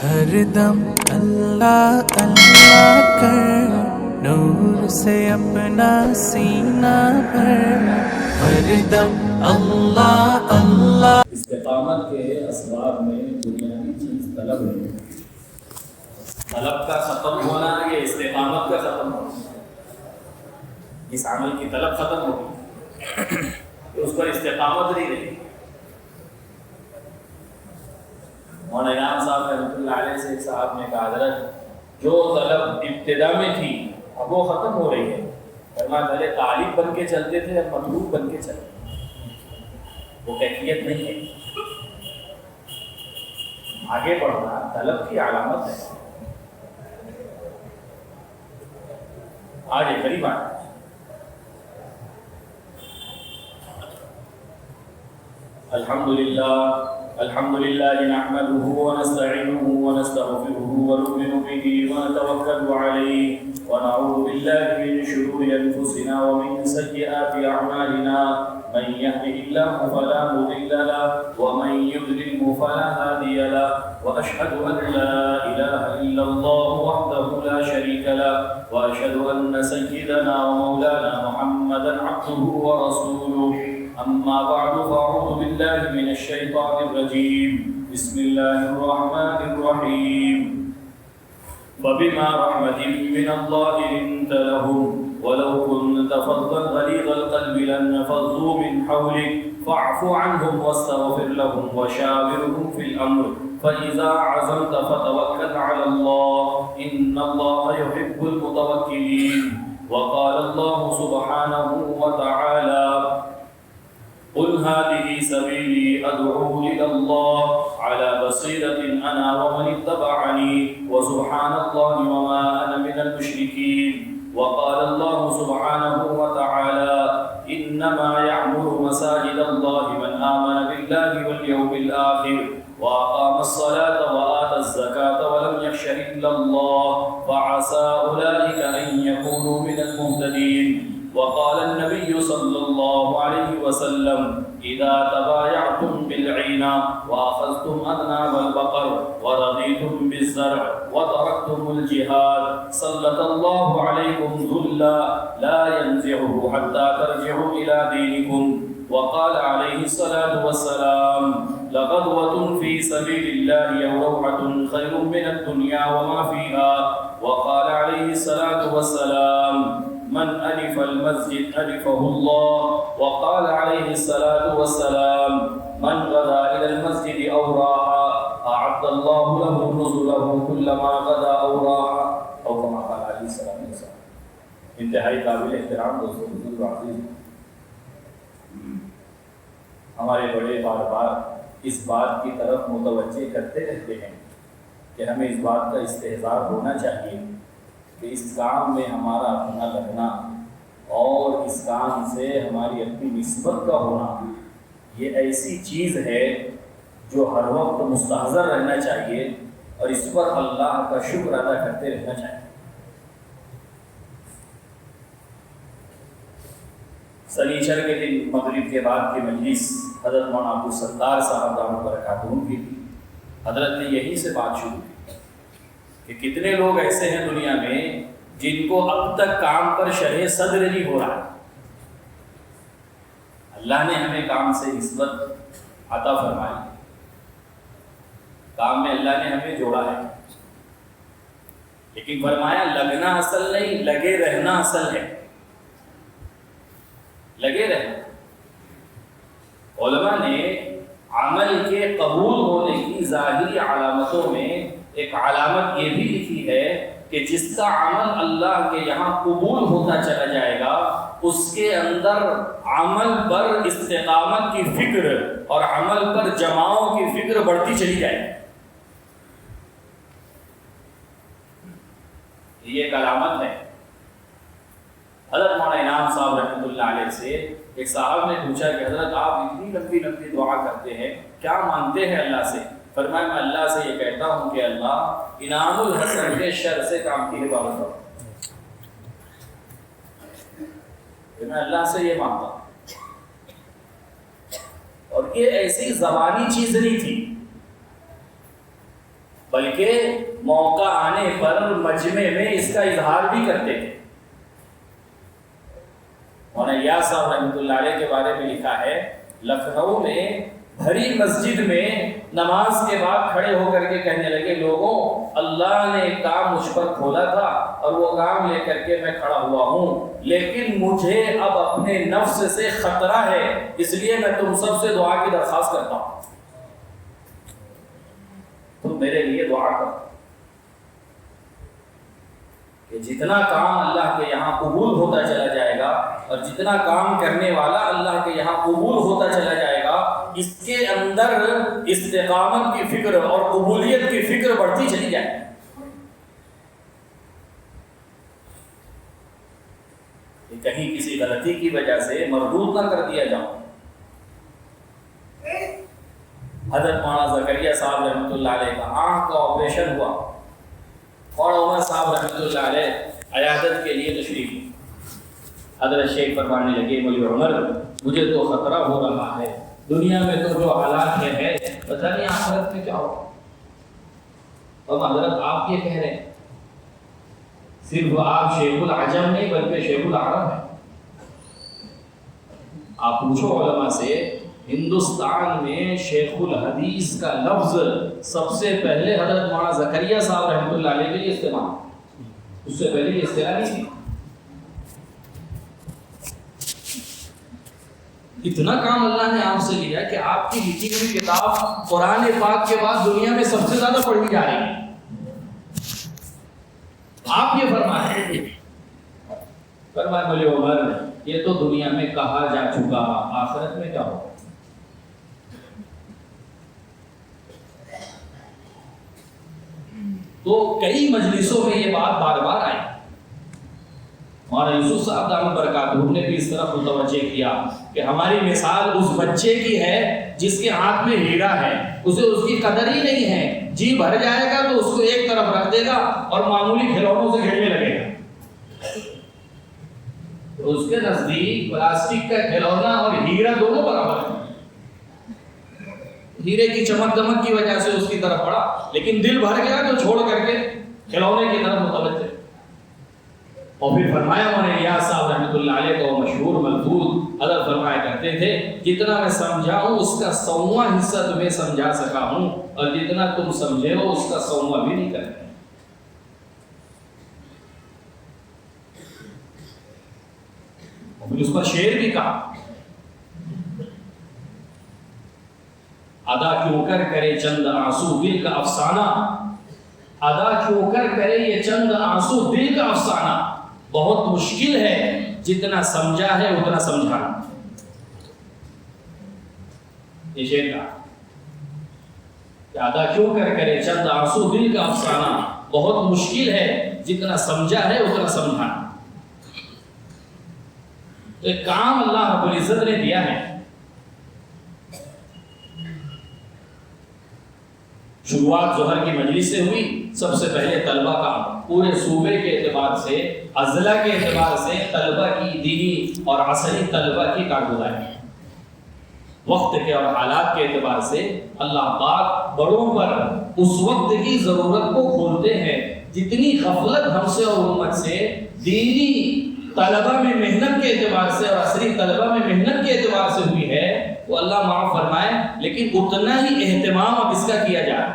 ہر دم اللہ اللہ کر، نور سے اپنا سینہ بھر، ہر دم اللہ اللہ۔ استقامت کے اسباب میں بنیادی چیز طلب ہے۔ طلب کا ختم ہونا یہ استقامت کا ختم ہونا، اس عمل کی طلب ختم ہوگی تو اس پر استقامت نہیں رہی۔ مولانا انعام صاحب رحمۃ اللہ علیہ سے ایک صاحب نے کہا حضرت جو طلب ابتدا میں تھی اب وہ ختم ہو رہی ہے۔ فرمایا پہلے طالب بن کے چلتے تھے اب مطلوب بن کے چلتے، وہ کیفیت نہیں ہے۔ آگے بڑھنا طلب کی علامت ہے۔ آگے قریب آئے۔ الحمد لله نحمده ونستعينه ونستغفره ونؤمن به ونتوكل عليه ونعوذ بالله من شرور انفسنا ومن سيئات اعمالنا، من يهده الله فلا مضل له ومن يضلل فلا هادي له، واشهد ان لا اله الا الله وحده لا شريك له، واشهد ان سيدنا ومولانا محمدا عبده ورسوله، أما بعد فأعوذ بالله من الشيطان الرجيم، بسم الله الرحمن الرحيم، فبما رحمة من الله لنت لهم ولو كنت فظا غليظ القلب لانفضوا من حولك فاعف عنهم واستغفر لهم وشاورهم في الأمر فإذا عزمت فتوكل على الله إن الله يحب المتوكلين، وقال الله سبحانه وتعالى قل هذه سبيلي أدعو إلى الله على بصيرة أنا ومن اتبعني وسبحان الله وما أنا من المشركين، وقال الله سبحانه وتعالى إنما يعمر مساجد الله من آمن بالله واليوم الآخر وأقام الصلاة وآتى الزكاة ولم يخش إلا الله فعسى أولئك أن يكونوا من المهتدين، وقال النبي صلى الله عليه وسلم إذا تبايعتم بالعينة وأخذتم أذناب البقر ورضيتم بالزرع وتركتم الجهاد سلط الله عليكم ذلا لا ينزعه حتى ترجعوا إلى دينكم، وقال عليه الصلاة والسلام لغدوة في سبيل الله أو روحة خير من الدنيا وما فيها، وقال عليه الصلاة والسلام من ألف المسجد ألفه الله، وقال عليه الصلاة والسلام من غدا إلى المسجد أو راح أعد الله له نزله كلما غدا أو راح، أو كما قال عليه الصلاة والسلام۔ انتہائی قابل احترام دوستوں، بزرگ عزیز، ہمارے بڑے بار بار اس بات کی طرف متوجہ کرتے رہتے ہیں کہ ہمیں اس بات کا استحضار ہونا چاہیے کہ اس کام میں ہمارا اپنا لگنا اور اس کام سے ہماری اپنی نسبت کا ہونا یہ ایسی چیز ہے جو ہر وقت مستحضر رہنا چاہیے اور اس پر اللہ کا شکر ادا کرتے رہنا چاہیے۔ سنیچر کے دن مغرب کے بعد کی مجلس حضرت مولانا عبدالستار صاحب دامت برکاتہ کی تھی۔ حضرت نے یہی سے بات شروع کی کہ کتنے لوگ ایسے ہیں دنیا میں جن کو اب تک کام پر شرح صدر نہیں ہو رہا۔ اللہ نے ہمیں کام سے نسبت عطا فرمائی، کام میں اللہ نے ہمیں جوڑا ہے، لیکن فرمایا لگنا اصل نہیں، لگے رہنا اصل ہے۔ لگے رہنا۔ علماء نے عمل کے قبول ہونے کی ظاہری علامتوں میں ایک علامت یہ بھی لکھی ہے کہ جس کا عمل اللہ کے یہاں قبول ہوتا چلا جائے گا اس کے اندر عمل پر استقامت کی فکر اور عمل پر جماؤں کی فکر بڑھتی چلی جائے گی۔ یہ ایک علامت ہے۔ حضرت مولانا انعام صاحب رحمۃ اللہ علیہ سے ایک صاحب نے پوچھا کہ حضرت آپ اتنی لمبی لمبی دعا کرتے ہیں، کیا مانگتے ہیں اللہ سے؟ فرمایا میں اللہ سے یہ کہتا ہوں کہ اللہ انعام الحسن کے شر سے کام کی حفاظت کرو۔ میں اللہ سے یہ مانگتا ہوں، اور یہ ایسی زبانی چیز نہیں تھی، بلکہ موقع آنے پر مجمع میں اس کا اظہار بھی کرتے تھے۔ مولانا الیاس صاحب رحمۃ اللہ علیہ کے بارے میں لکھا ہے، لکھنؤ میں بھری مسجد میں نماز کے بعد کھڑے ہو کر کے کہنے لگے، لوگوں اللہ نے ایک کام مجھ پر کھولا تھا اور وہ کام لے کر کے میں کھڑا ہوا ہوں، لیکن مجھے اب اپنے نفس سے خطرہ ہے، اس لیے میں تم سب سے دعا کی درخواست کرتا ہوں، تم میرے لیے دعا کرو کہ جتنا کام اللہ کے یہاں قبول ہوتا چلا جائے گا اور جتنا کام کرنے والا اللہ کے یہاں قبول ہوتا چلا جائے گا، اس کے اندر استقامت کی فکر اور قبولیت کی فکر بڑھتی چلی جائے کہ کہیں کسی غلطی کی وجہ سے مردود نہ کر دیا جاؤ۔ حضرت مولانا زکریا صاحب رحمۃ اللہ علیہ کا آنکھ کا آپریشن ہوا اور عمر صاحب رحمۃ اللہ علیہ عیادت کے لیے تشریف لی۔ حضرت شیخ فرمانے لگے، مولی عمر مجھے تو خطرہ ہو رہا ہے، دنیا میں تو جو حالات ہے پتہ نہیں آخرت میں کیا ہو۔ اور حضرت آپ یہ کہہ رہے ہیں، صرف آپ شیخ العجم نہیں بلکہ شیخ العرب ہیں۔ آپ پوچھو علماء سے، ہندوستان میں شیخ الحدیث کا لفظ سب سے پہلے حضرت مولانا زکریا صاحب رحمۃ اللہ علیہ کے لیے استعمال، اس سے پہلے یہ اصطلاح نہیں تھی۔ اتنا کام اللہ نے آپ سے لیا کہ آپ کی لکھی ہوئی کتاب قرآن پاک کے بعد دنیا میں سب سے زیادہ پڑھی جا رہی ہے۔ آپ یہ فرمائے بولے عمر یہ تو دنیا میں کہا جا چکا، آخرت میں کیا ہو۔ تو کئی مجلسوں میں یہ بات بار بار آئی۔ مولانا یوسف صاحب دامت برکاتہ نے بھی اس طرف متوجہ کیا کہ ہماری مثال اس بچے کی ہے جس کے ہاتھ میں ہیرا ہے، اسے اس کی قدر ہی نہیں ہے، جی بھر جائے گا تو اس کو ایک طرف رکھ دے گا اور معمولی کھلونوں سے کھیلنے لگے گا۔ تو اس کے نزدیک پلاسٹک کا کھلونا اور ہیرا دونوں برابر ہیں۔ ہیرے کی چمک دمک کی وجہ سے اس کی طرف پڑا، لیکن دل بھر گیا تو چھوڑ کر کے کھلونے کی طرف متوجہ۔ اور پھر فرمایا مولانا الیاس صاحب رحمۃ اللہ علیہ کو مشہور ملفوظ حضرت فرمایا کرتے تھے، جتنا میں سمجھا ہوں اس کا 100واں حصہ تمہیں سمجھا سکا ہوں، اور جتنا تم سمجھے ہو اس کا 100واں بھی نہیں کرتے۔ اور پھر اس پر شعر بھی کہا، ادا کیوں کر کرے چند آنسو دل کا افسانہ، ادا کیوں کر کرے یہ چند آنسو دل کا افسانہ، بہت مشکل ہے جتنا سمجھا ہے اتنا سمجھانا۔ یہ شعر کا کہ ادا کیوں کر کرے چند آنسو دل کا افسانہ، بہت مشکل ہے جتنا سمجھا ہے اتنا سمجھانا۔ تو ایک کام اللہ رب العزت نے دیا ہے۔ شروعات ظہر کی مجلس سے ہوئی، سب سے پہلے طلبہ کا پورے صوبے کے اعتبار سے، اضلاع کے اعتبار سے طلبہ کی دینی اور عصری طلبہ کی کارگزاری، وقت کے اور حالات کے اعتبار سے اللہ پاک بڑوں پر اس وقت کی ضرورت کو کھولتے ہیں۔ جتنی غفلت ہم سے اور امت سے دینی طلبہ میں محنت کے اعتبار سے اور عصری طلبہ میں محنت کے اعتبار سے ہوئی ہے، وہ اللہ معاف فرمائے، لیکن اتنا ہی اہتمام اب اس کا کیا جائے۔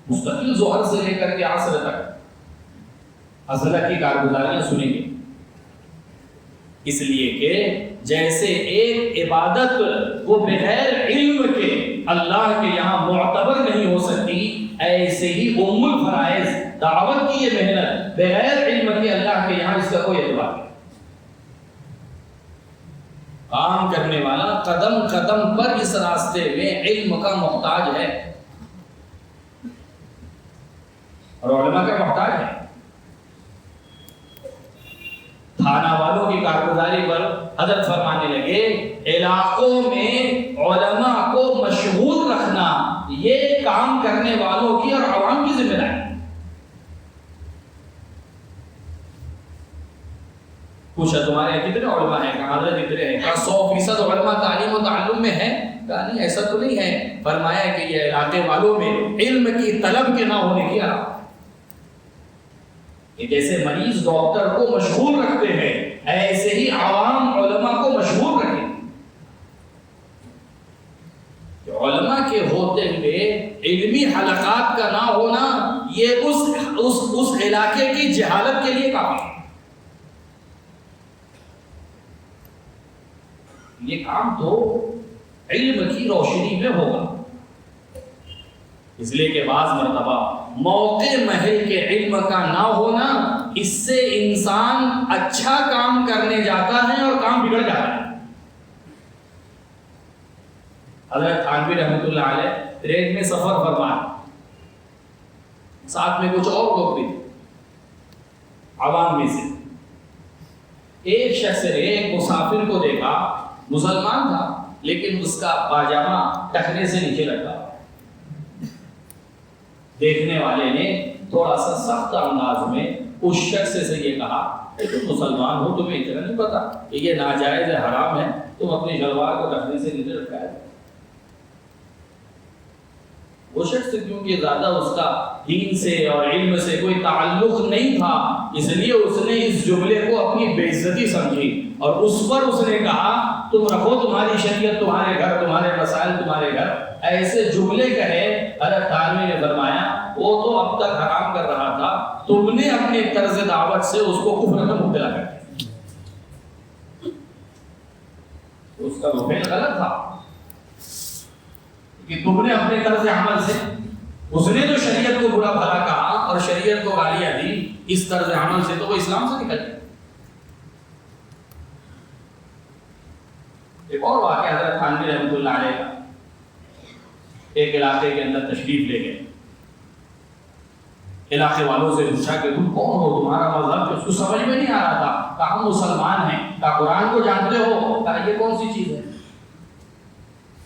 مستقل ظہر سے لے کر کے عصر تک اضلاع کی کارگزاریاں سنیں گے، اس لیے کہ جیسے ایک عبادت وہ بغیر علم کے اللہ کے یہاں معتبر نہیں ہو سکتی، ایسے ہی ام الفرائض دعوت کی یہ محنت بغیر علم کے اللہ کے یہاں اس کا کوئی اعتبار نہیں۔ کام کرنے والا قدم قدم پر اس راستے میں علم کا محتاج ہے اور علماء کا محتاج ہے۔ تھانہ والوں کی کارگزاری پر حضرت فرمانے لگے، علاقوں میں علماء کو مشغول رکھنا یہ کام کرنے والوں کی اور عوام کی ذمہ داری۔ پوچھا تمہارے کتنے علماء ہیں؟ کہا حضرت اتنے ہیں۔ کہا 100% علماء تعلیم و تعلم میں ہے، کہا نہیں ایسا تو نہیں ہے. فرمایا کہ یہ علاقے والوں میں علم کی طلب کے نہ ہونے کی علامت ہے. جیسے مریض ڈاکٹر کو مشغول رکھتے ہیں ایسے ہی عوام علماء کو مشغول رکھیں. علماء کے ہوتے ہوئے علمی حلقات کا نہ ہونا یہ اس علاقے کی جہالت کے لیے کافی ہے. یہ کام تو علم کی روشنی میں ہوگا. اس لیے کہ بعض مرتبہ موقع محل کے علم کا نہ ہونا اس سے انسان اچھا کام کرنے جاتا ہے اور کام بگڑ جاتا ہے. حضرت تھانوی رحمۃ اللہ علیہ ٹرین میں سفر فرمایا, ساتھ میں کچھ اور لوگ بھی تھے عوام میں سے. ایک شخص نے ایک مسافر کو دیکھا, مسلمان تھا لیکن اس کا پاجامہ ٹخنے سے نیچے لگا. دیکھنے والے نے تھوڑا سا سخت انداز میں اس شخص سے یہ کہا کہ تم مسلمان ہو, تمہیں اتنا نہیں پتا کہ یہ ناجائز ہے, حرام ہے, تم اپنی شلوار کو ٹخنے سے نیچے لٹکائے. وہ شخص کیونکہ زیادہ اس کا دین سے اور علم سے کوئی تعلق نہیں تھا, اس لیے اس نے اس جملے کو اپنی بے عزتی سمجھی اور اس پر اس نے کہا تم رکھو تمہاری شریعت تمہارے گھر, تمہارے مسائل تمہارے گھر, ایسے جملے کہے. حضرت تھانوی نے فرمایا وہ تو اب تک حرام کر رہا تھا, تم نے اپنے طرز دعوت سے اس کو کفر میں مبتلا کر دیا. اس کا وہ فعل غلط تھا کہ تم نے اپنے طرز عمل سے, اس نے جو شریعت کو برا بھلا کہا اور شریعت کو گالیاں دی, اس طرز عمل سے تو وہ اسلام سے نکل گیا. ایک اور واقعہ حضرت تھانوی رحمۃ اللہ علیہ کا, ایک علاقے کے اندر تشریف لے گئے. علاقے والوں سے پوچھا کہ تم کون ہو, تمہارا مذہب؟ اس کو سمجھ میں نہیں آ رہا تھا. کہا ہم مسلمان ہیں. کہا قرآن کو جانتے ہو؟ کہا یہ کون سی چیز ہے؟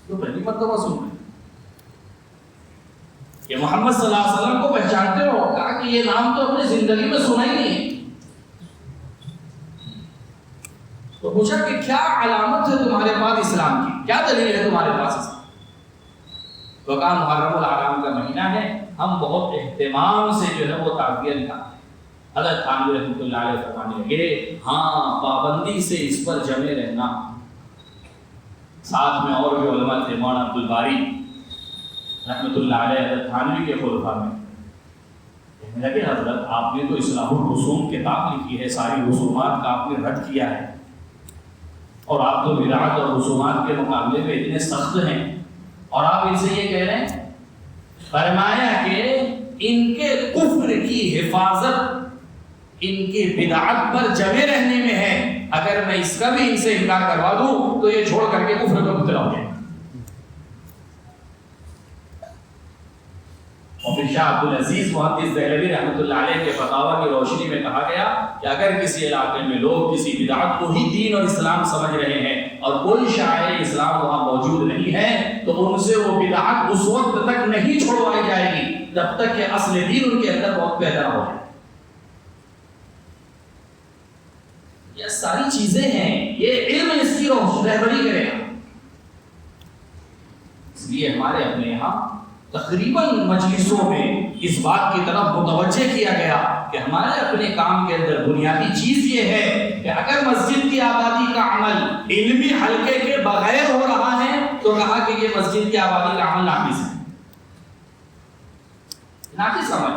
تو پہلی مرتبہ سن رہے کہ محمد صلی اللہ علیہ وسلم کو پہچانتے ہو؟ کہا کہ یہ نام تو اپنی زندگی میں سنا ہی نہیں. تو پوچھا کہ کیا علامت ہے تمہارے پاس اسلام کی, کیا دلیل ہے تمہارے پاس اسلام؟ تو کہا محرم الحرام کا مہینہ ہے, ہم بہت اہتمام سے جو ہے وہ تعزیہ نکالتے ہیں. حضرت تھانوی رحمۃ اللہ علیہ فرمانے لگے ہاں پابندی سے اس پر جمے رہنا. ساتھ میں اور بھی علماء تھے, مولانا عبد الباری رحمۃ اللہ علیہ حضرت تھانوی کے خلفاء میں. کہنے لگے حضرت آپ نے تو اصلاح الرسوم کتاب لکھی ہے, ساری رسومات کا آپ نے رد کیا ہے, اور آپ تو بدعت اور رسومات کے مقابلے میں اتنے سخت ہیں, اور آپ ان سے یہ کہہ رہے ہیں. فرمایا کہ ان کے کفر کی حفاظت ان کی بدعت پر جمے رہنے میں ہے. اگر میں اس کا بھی ان سے انکار کروا دوں تو یہ چھوڑ کر کے کفر میں مبتلا ہو جائے. اور پھر شاہ عبد العزیز محدث دہلوی رحمۃ اللہ علیہ کے فتاوی کی روشنی میں کہا گیا کہ اگر کسی علاقے میں لوگ کسی بدعت کو ہی دین اور اسلام سمجھ رہے ہیں اور کوئی شاعر اسلام وہاں موجود نہیں ہے تو ان سے وہ بدعت اس وقت تک نہیں چھوڑوائی جائے گی جب تک کہ اصل دین ان کے اندر بہت بہتر ہو جائے. یہ ساری چیزیں ہیں, یہ علم اس کی رہبری کرے گا. اس لیے ہمارے اپنے یہاں تقریباً مجلسوں میں اس بات کی طرف متوجہ کیا گیا کہ ہمارے اپنے کام کے اندر بنیادی چیز یہ ہے کہ اگر مسجد کی آبادی کا عمل علمی حلقے کے بغیر ہو رہا ہے تو کہا کہ یہ مسجد کی آبادی کا عمل ناقص ہے. ناقص عمل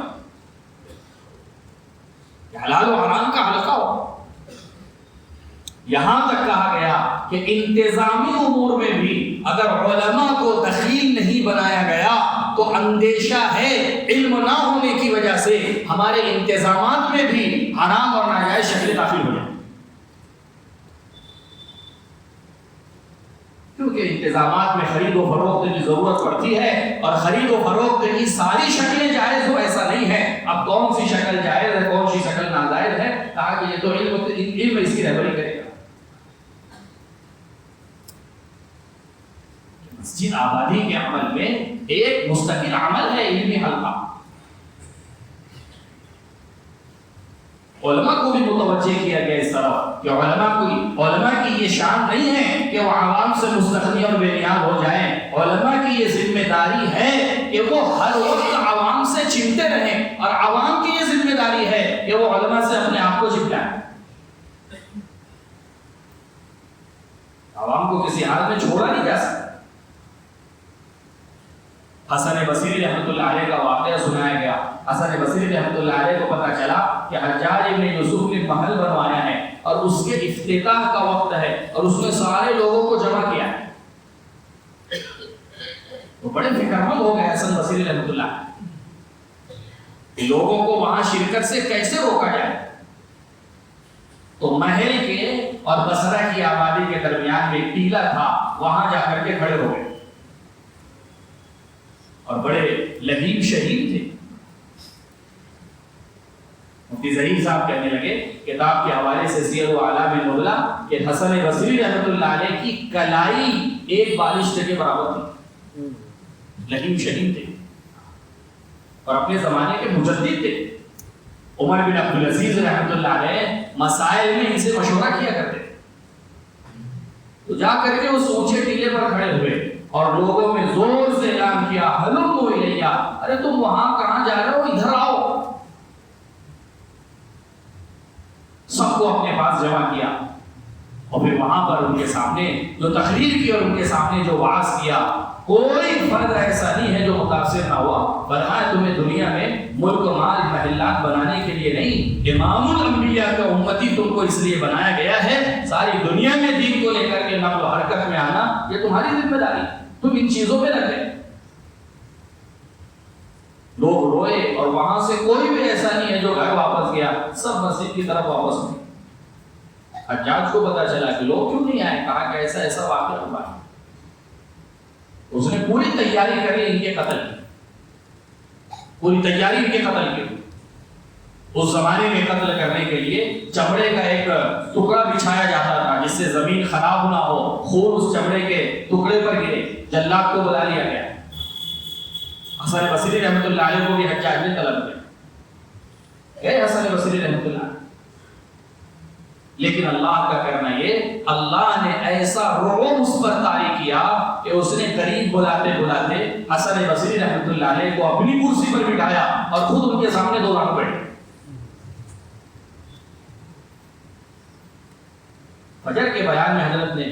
حلال و حرام کا حلقہ ہو. یہاں تک کہا گیا کہ انتظامی امور میں بھی اگر علماء کو دخیل نہیں بنایا گیا تو اندیشہ ہے علم نہ ہونے کی وجہ سے ہمارے انتظامات میں بھی حرام اور ناجائز شکلیں داخل ہو جائیں. کیونکہ انتظامات میں خرید و فروخت کی ضرورت پڑتی ہے اور خرید و فروخت کی ساری شکلیں جائز ہو ایسا نہیں ہے. اب کون سی شکل جائز ہے کون سی شکل ناجائز ہے, کہا کہ یہ تو علم اس کی رہبری کرے گا. مسجد آبادی کے عمل میں ایک مستقل عمل ہے علمی حلقہ. علماء کو بھی متوجہ کیا گیا اس طرح کہ علماء کی یہ شان نہیں ہے کہ وہ عوام سے مستغنی اور بے نیاز ہو جائیں. علماء کی یہ ذمہ داری ہے کہ وہ ہر وقت عوام سے چمٹے رہیں، اور عوام کی یہ ذمہ داری ہے کہ وہ علماء سے اپنے آپ کو چمٹائیں. عوام کو کسی حال میں چھوڑا نہیں جا سکتا. حسن بصری رحمۃ اللہ علیہ کا واقعہ سنایا گیا. حسن بصری رحمۃ اللہ علیہ کو پتہ چلا کہ حجاج ابن یوسف نے محل بنوایا ہے اور اس کے افتتاح کا وقت ہے اور اس نے سارے لوگوں کو جمع کیا ہے. وہ بڑے فکر مند ہو گئے حسن بصری رحمۃ اللہ کہ لوگوں کو وہاں شرکت سے کیسے روکا جائے. تو محل کے اور بصرہ کی آبادی کے درمیان میں ایک ٹیلا تھا، وہاں جا کر کے کھڑے ہو گئے اور بڑے لہیب شہید تھے. مفتی ظہیر صاحب کہنے لگے کتاب کے حوالے سے سیر و اعلام نبلا کہ حسن بصری رحمۃ اللہ علیہ کی کلائی ایک بالشت کے برابر تھی. لہیب شہید تھے اور اپنے زمانے کے مجدد تھے. عمر بن عبدالعزیز رحمۃ اللہ علیہ مسائل میں ان سے مشورہ کیا کرتے تھے. تو جا کر کے اس اونچے ٹیلے پر کھڑے ہوئے اور لوگوں میں زور سے اعلان کیا ہلمو الیہ، ارے تم وہاں کہاں جا رہے ہو، ادھر آؤ. سب کو اپنے پاس جمع کیا اور پھر وہاں پر ان کے سامنے جو تقریر کی اور ان کے سامنے جو وعظ کیا، کوئی فرد ایسا نہیں ہے جو متاثر نہ ہوا. فرمایا تمہیں دنیا میں ملک و مال محلات بنانے کے لیے نہیں، امام الانبیاء کا امتی تم کو اس لیے بنایا گیا ہے. ساری دنیا میں دین کو لے کر کے نقل و حرکت میں آنا یہ تمہاری ذمہ داری، تم ان چیزوں پہ لگے. لوگ روئے اور وہاں سے کوئی بھی ایسا نہیں ہے جو گھر واپس گیا، سب مسجد کی طرف واپس ہوئے. حجاج کو پتا چلا کہ لوگ کیوں نہیں آئے، کہا کہ ایسا ایسا واقعہ ہوا ہے. اس نے پوری تیاری کری ان کے قتل کی، پوری تیاری ان کے قتل کی. اس زمانے میں قتل کرنے کے لیے چمڑے کا ایک ٹکڑا بچھایا جاتا تھا جس سے زمین خراب نہ ہو، خون اس چمڑے کے ٹکڑے پر گرے. جلاد کو بلا لیا گیا. حسن بصری رحمۃ اللہ علیہ کو بھی حجاج نے طلب کیا. اے حسن بصری رحمۃ اللہ، لیکن اللہ کا کرنا یہ، اللہ نے ایسا رعب اس پر طاری کیا کہ اس نے قریب بلاتے بلاتے حسن بصری رحمۃ اللہ علیہ کو اپنی کرسی پر بٹھایا اور خود ان کے سامنے دو رکعت پڑھی. فجر کے بیان میں حضرت نے،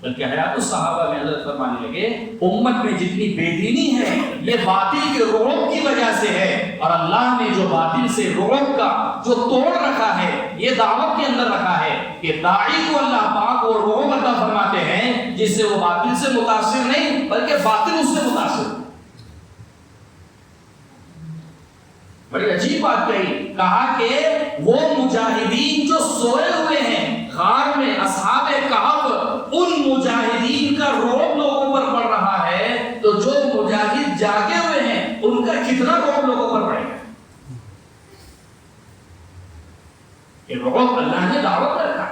بلکہ حیات الصحابہ میں حضرت فرمانے لگے امت میں جتنی بے دینی ہے یہ باطل کے رعب کی وجہ سے ہے، اور اللہ نے جو باطل سے رعب کا جو توڑ رکھا ہے یہ دعوت کے اندر رکھا ہے کہ داعی کو اللہ پاک وہ رعب عطا فرماتے ہیں جس سے وہ باطل سے متاثر نہیں بلکہ باطل اس سے متاثر. بڑی عجیب بات کہی، کہا کہ وہ مجاہدین جو سوئے ہوئے ہیں غار میں، اصحاب کہف، ان مجاہدین کا رعب لوگوں پر پڑ رہا ہے، تو جو مجاہد جاگے ہوئے ہیں ان کا کتنا رعب لوگوں پر پڑے گا. یہ رعب اللہ نے دعوت میں رکھا.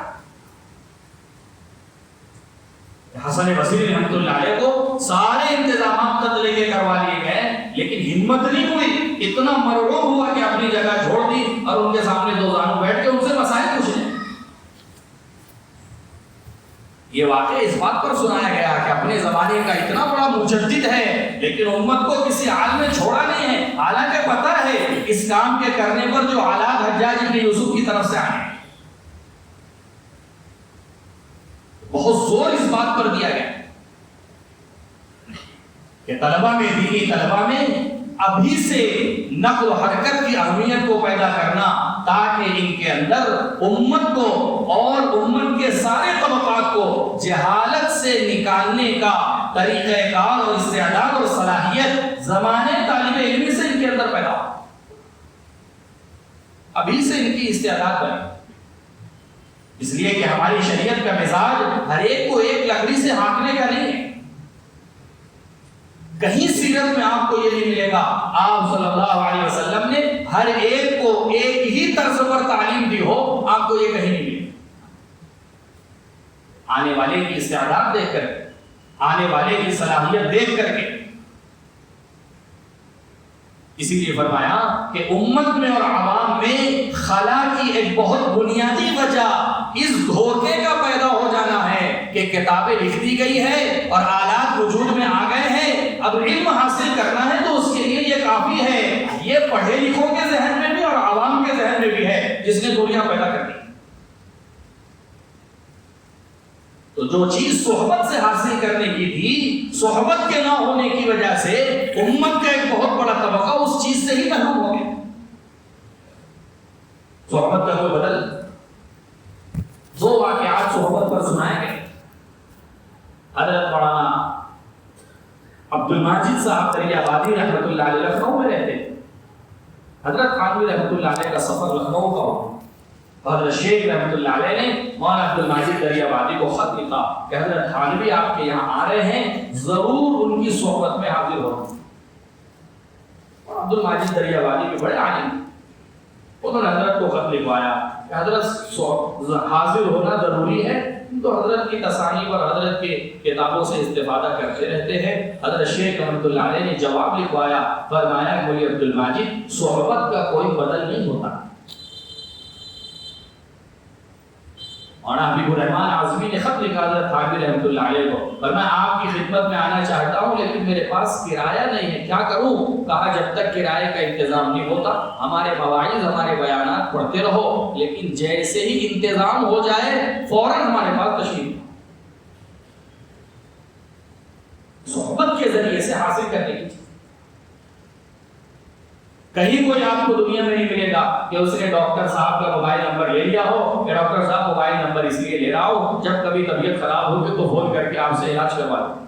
حسن بصری رحمۃ اللہ علیہ کو سارے انتظامات قتل کے کروا لیے گئے، لیکن ہمت نہیں ہوئی، اتنا مرعوب ہوا کہ اپنی جگہ چھوڑ دی اور ان کے سامنے دو زانو بیٹھ کے ان سے مسائل پوچھے. یہ واقعہ اس بات پر سنایا گیا کہ اپنے زمانے کا اتنا بڑا مجدد ہے لیکن امت کو کسی حال میں چھوڑا نہیں ہے، حالانکہ پتہ ہے اس کام کے کرنے پر جو آلات حجاج ابن یوسف کی طرف سے آئے. بہت زور اس بات پر دیا گیا کہ طلبہ میں، دینی طلبہ میں ابھی سے نقل و حرکت کی اہمیت کو پیدا کرنا تاکہ ان کے اندر امت کو اور امت کے سارے طبقات کو جہالت سے نکالنے کا طریقہ کار اور استعداد اور صلاحیت زمانے طالب علمی سے ان کے اندر پیدا ہو. ابھی سے ان کی استعداد بنے، اس لیے کہ ہماری شریعت کا مزاج ہر ایک کو ایک لکڑی سے ہانکنے کا نہیں ہے. کہیں سیرت میں آپ کو یہ نہیں ملے گا آپ صلی اللہ علیہ وسلم نے ہر ایک کو ایک ہی طرز پر تعلیم دی ہو، آپ کو یہ کہیں نہیں ملے. آنے والے کی استعداد دیکھ کر، آنے والے کی صلاحیت دیکھ کر کے اسی لیے فرمایا کہ امت میں اور عوام میں خلا کی ایک بہت بنیادی وجہ اس دھوکے کا پیدا ہو جانا ہے کہ کتابیں لکھ دی گئی ہے اور آلات وجود میں آ گئے ہیں، اب علم حاصل کرنا ہے تو اس کے لیے یہ کافی ہے۔ یہ پڑھے لکھوں کے ذہن میں بھی اور عوام کے ذہن میں بھی ہے جس نے دنیا پیدا کر دی۔ تو جو چیز صحبت سے حاصل کرنے کی تھی، صحبت کے نہ ہونے کی وجہ سے امت کا ایک بہت بڑا طبقہ اس چیز سے ہی محروم ہو گیا۔ صحبت کا کوئی بدل، دو واقعات صحبت پر سنائے گئے۔ حضرت مولانا عبد الماجد صاحب دریا آبادی رحمۃ اللہ علیہ لکھنؤ میں رہتے، حضرت خانوی رحمۃ اللہ علیہ کا سفر لکھنؤ کا ہوا، حضرت شیخ رحمۃ اللہ علیہ نے مولانا عبد الماجد دریا آبادی کو خط لکھا کہ حضرت خانوی آپ کے یہاں آ رہے ہیں، ضرور ان کی صحبت میں حاضر ہونا۔ عبد الماجد دریا آبادی کے بڑے عالم، انہوں نے حضرت کو خط لکھوایا کہ حضرت حاضر ہونا ضروری ہے، تو حضرت کی تصانیف اور حضرت کے کتابوں سے استفادہ کرتے رہتے ہیں۔ حضرت شیخ رحمۃ اللہ علیہ نے جواب لکھوایا، فرمایا کہ مولوی عبد الماجد صحبت کا کوئی بدل نہیں ہوتا۔ اور حبیب الرحمن اعظمی نے خط لکھا حضرت خانوی رحمۃ اللہ علیہ کو، فرمایا آپ کی خدمت میں آنا چاہتا ہوں لیکن میرے پاس کرایہ نہیں ہے، کیا کروں؟ کہا جب تک کرایے کا انتظام نہیں ہوتا ہمارے مواعظ ہمارے بیانات پڑھتے رہو، لیکن جیسے ہی انتظام ہو جائے فوراً ہمارے پاس تشریف۔ صحبت کے ذریعے سے حاصل کرنے کی چیز، کہیں کوئی آپ کو دنیا میں نہیں ملے گا کہ اس نے ڈاکٹر صاحب کا موبائل نمبر لے لیا ہو کہ ڈاکٹر صاحب موبائل نمبر اس لیے لے رہا ہو جب کبھی طبیعت خراب ہوگی تو فون کر کے آپ سے علاج کروا دیں۔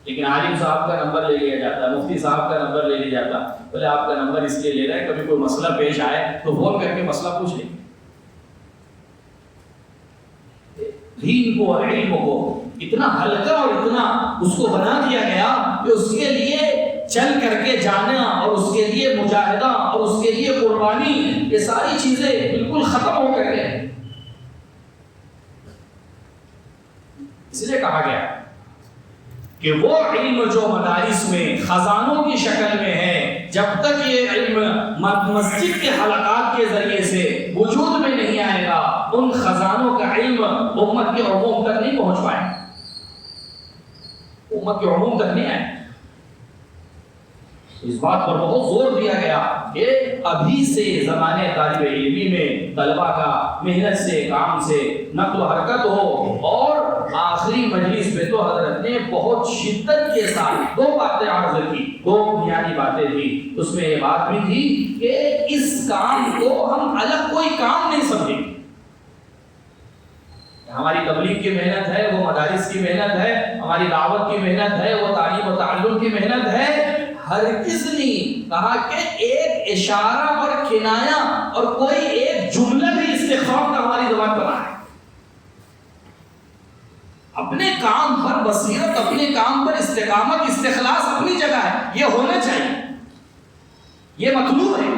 لیکن عالم صاحب کا نمبر لے لیا جاتا، مفتی صاحب کا نمبر لے لیا جاتا، بولے آپ کا نمبر اس لیے لے رہا ہے کبھی کوئی مسئلہ پیش آئے تو فون کر کے مسئلہ پوچھ لیں۔ دین کو اور علم کو اتنا ہلکا اور اتنا اس کو بنا دیا گیا کہ اس کے لیے چل کر کے جانا اور اس کے لیے مجاہدہ اور اس کے لیے قربانی، یہ ساری چیزیں بالکل ختم ہو گئے ہیں۔ اس لیے کہا گیا کہ وہ علم جو مدارس میں خزانوں کی شکل میں ہے، جب تک یہ علم مسجد کے حلقات کے ذریعے سے وجود میں نہیں آئے گا، ان خزانوں کا علم امت کے عموم تک نہیں پہنچ پائے، امت کے عموم تک نہیں آئے۔ اس بات پر بہت زور دیا گیا کہ ابھی سے زمانے طالب علمی میں طلبہ کا محنت سے کام سے نقل و حرکت ہو، اور آخری مجلس میں تو حضرت نے بہت شدت کے ساتھ دو باتیں عرض کی، دو بنیادی باتیں تھی۔ اس میں یہ بات بھی تھی کہ اس کام کو ہم الگ کوئی کام نہیں سمجھیں، ہماری تبلیغ کی محنت ہے، وہ مدارس کی محنت ہے، ہماری دعوت کی محنت ہے، وہ تعلیم و تعلم کی محنت ہے۔ ہرگز نہیں کہا کہ ایک اشارہ اور کنایہ اور کوئی ایک جملہ بھی استخفاف کا ہماری زبان پر آئے۔ اپنے کام پر بصیرت، اپنے کام پر استقامت، استخلاص اپنی جگہ ہے، یہ ہونا چاہیے، یہ مطلوب ہے۔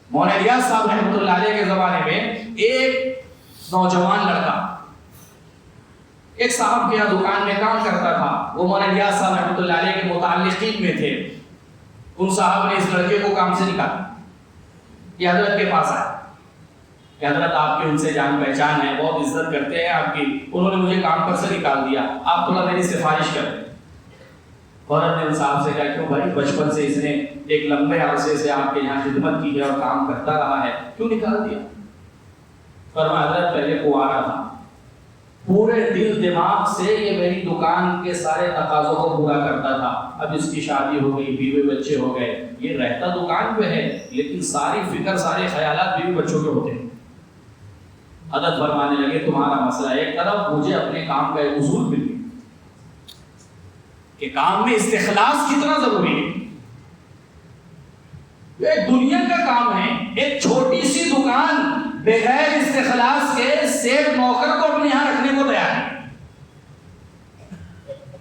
مولانا الیاس صاحب رحمۃ اللہ علیہ کے زمانے میں ایک نوجوان لڑکا ایک صاحب کے یہاں دکان میں کام کرتا تھا، وہ مولانا الیاس صاحب رحمۃ اللہ علیہ کے متعلقین میں تھے۔ ان صاحب نے اس لڑکے کو کام سے نکالا، یہ حضرت کے پاس آیا کہ حضرت آپ کی ان سے جان پہچان ہے، بہت عزت کرتے ہیں آپ کی، انہوں نے مجھے کام پر سے نکال دیا، آپ تھوڑا میری سفارش کر دیں۔ فوراً نے ان صاحب سے کہا کیوں بھائی، بچپن سے اس نے ایک لمبے عرصے سے آپ کے یہاں خدمت کی ہے اور کام کرتا رہا ہے، کیوں نکال دیا؟ فرمایا حضرت پہلے کنوارا تھا، پورے دل دماغ سے یہ میری دکان کے سارے تقاضوں کو پورا کرتا تھا، اب اس کی شادی ہو گئی، بیوی بچے ہو گئے، یہ رہتا دکان پہ ہے لیکن ساری فکر سارے خیالات بیوی بچوں کے ہوتے ہیں۔ حضرت فرمانے لگے تمہارا مسئلہ ایک طرف، مجھے اپنے کام کا ایک اصول مل گیا کہ کام میں استخلاص کتنا ضروری ہے۔ یہ دنیا کا کام ہے، ایک چھوٹی سی دکان بغیر استخلاص کے سیٹ نوکر کو اپنے یہاں رکھنے کو تیار ہے،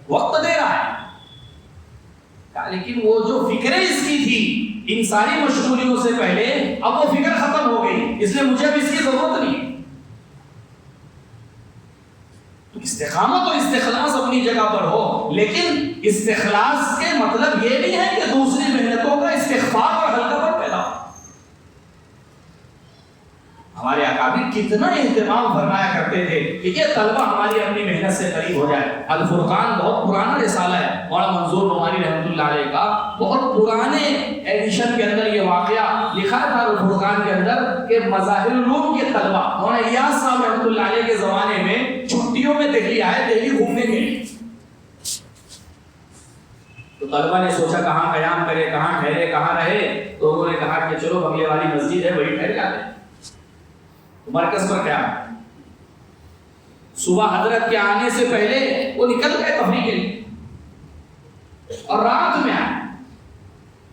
وقت دے رہا ہے، لیکن وہ جو فکریں اس کی تھی ان ساری مشغولیوں سے پہلے، اب وہ فکر ختم ہو گئی، اس لیے مجھے اب اس کی ضرورت نہیں۔ استقامت اور استخلاص اپنی جگہ پر ہو، لیکن استخلاص کے مطلب یہ نہیں ہے کہ دوسری محنتوں کا استغفار اور حلقہ پر پیدا ہو۔ ہمارے اکابر کتنا اہتمام فرمایا کرتے تھے کہ یہ طلبہ ہماری اپنی محنت سے قریب ہو جائے۔ الفرقان بہت پرانا رسالہ ہے، مولانا منظور نعمانی رحمۃ اللہ علیہ کا، بہت پرانے ایڈیشن کے اندر یہ واقعہ لکھا تھا الفرقان کے اندر کہ مظاہر العلوم کے طلبہ مولانا الیاس صاحب رحمۃ اللہ علیہ کے زمانے میں چھٹیوں میں دہلی آئے، دہلی گھومنے کے لیے۔ تو طلبہ نے سوچا کہاں قیام کرے، کہاں ٹھہرے، کہاں رہے، تو انہوں نے کہا کہ چلو بغلے والی مسجد ہے وہی ٹھہر جاتے ہیں۔ مرکز پر قیام، صبح حضرت کے آنے سے پہلے وہ نکل گئے تفریح کے لیے اور رات میں آئے۔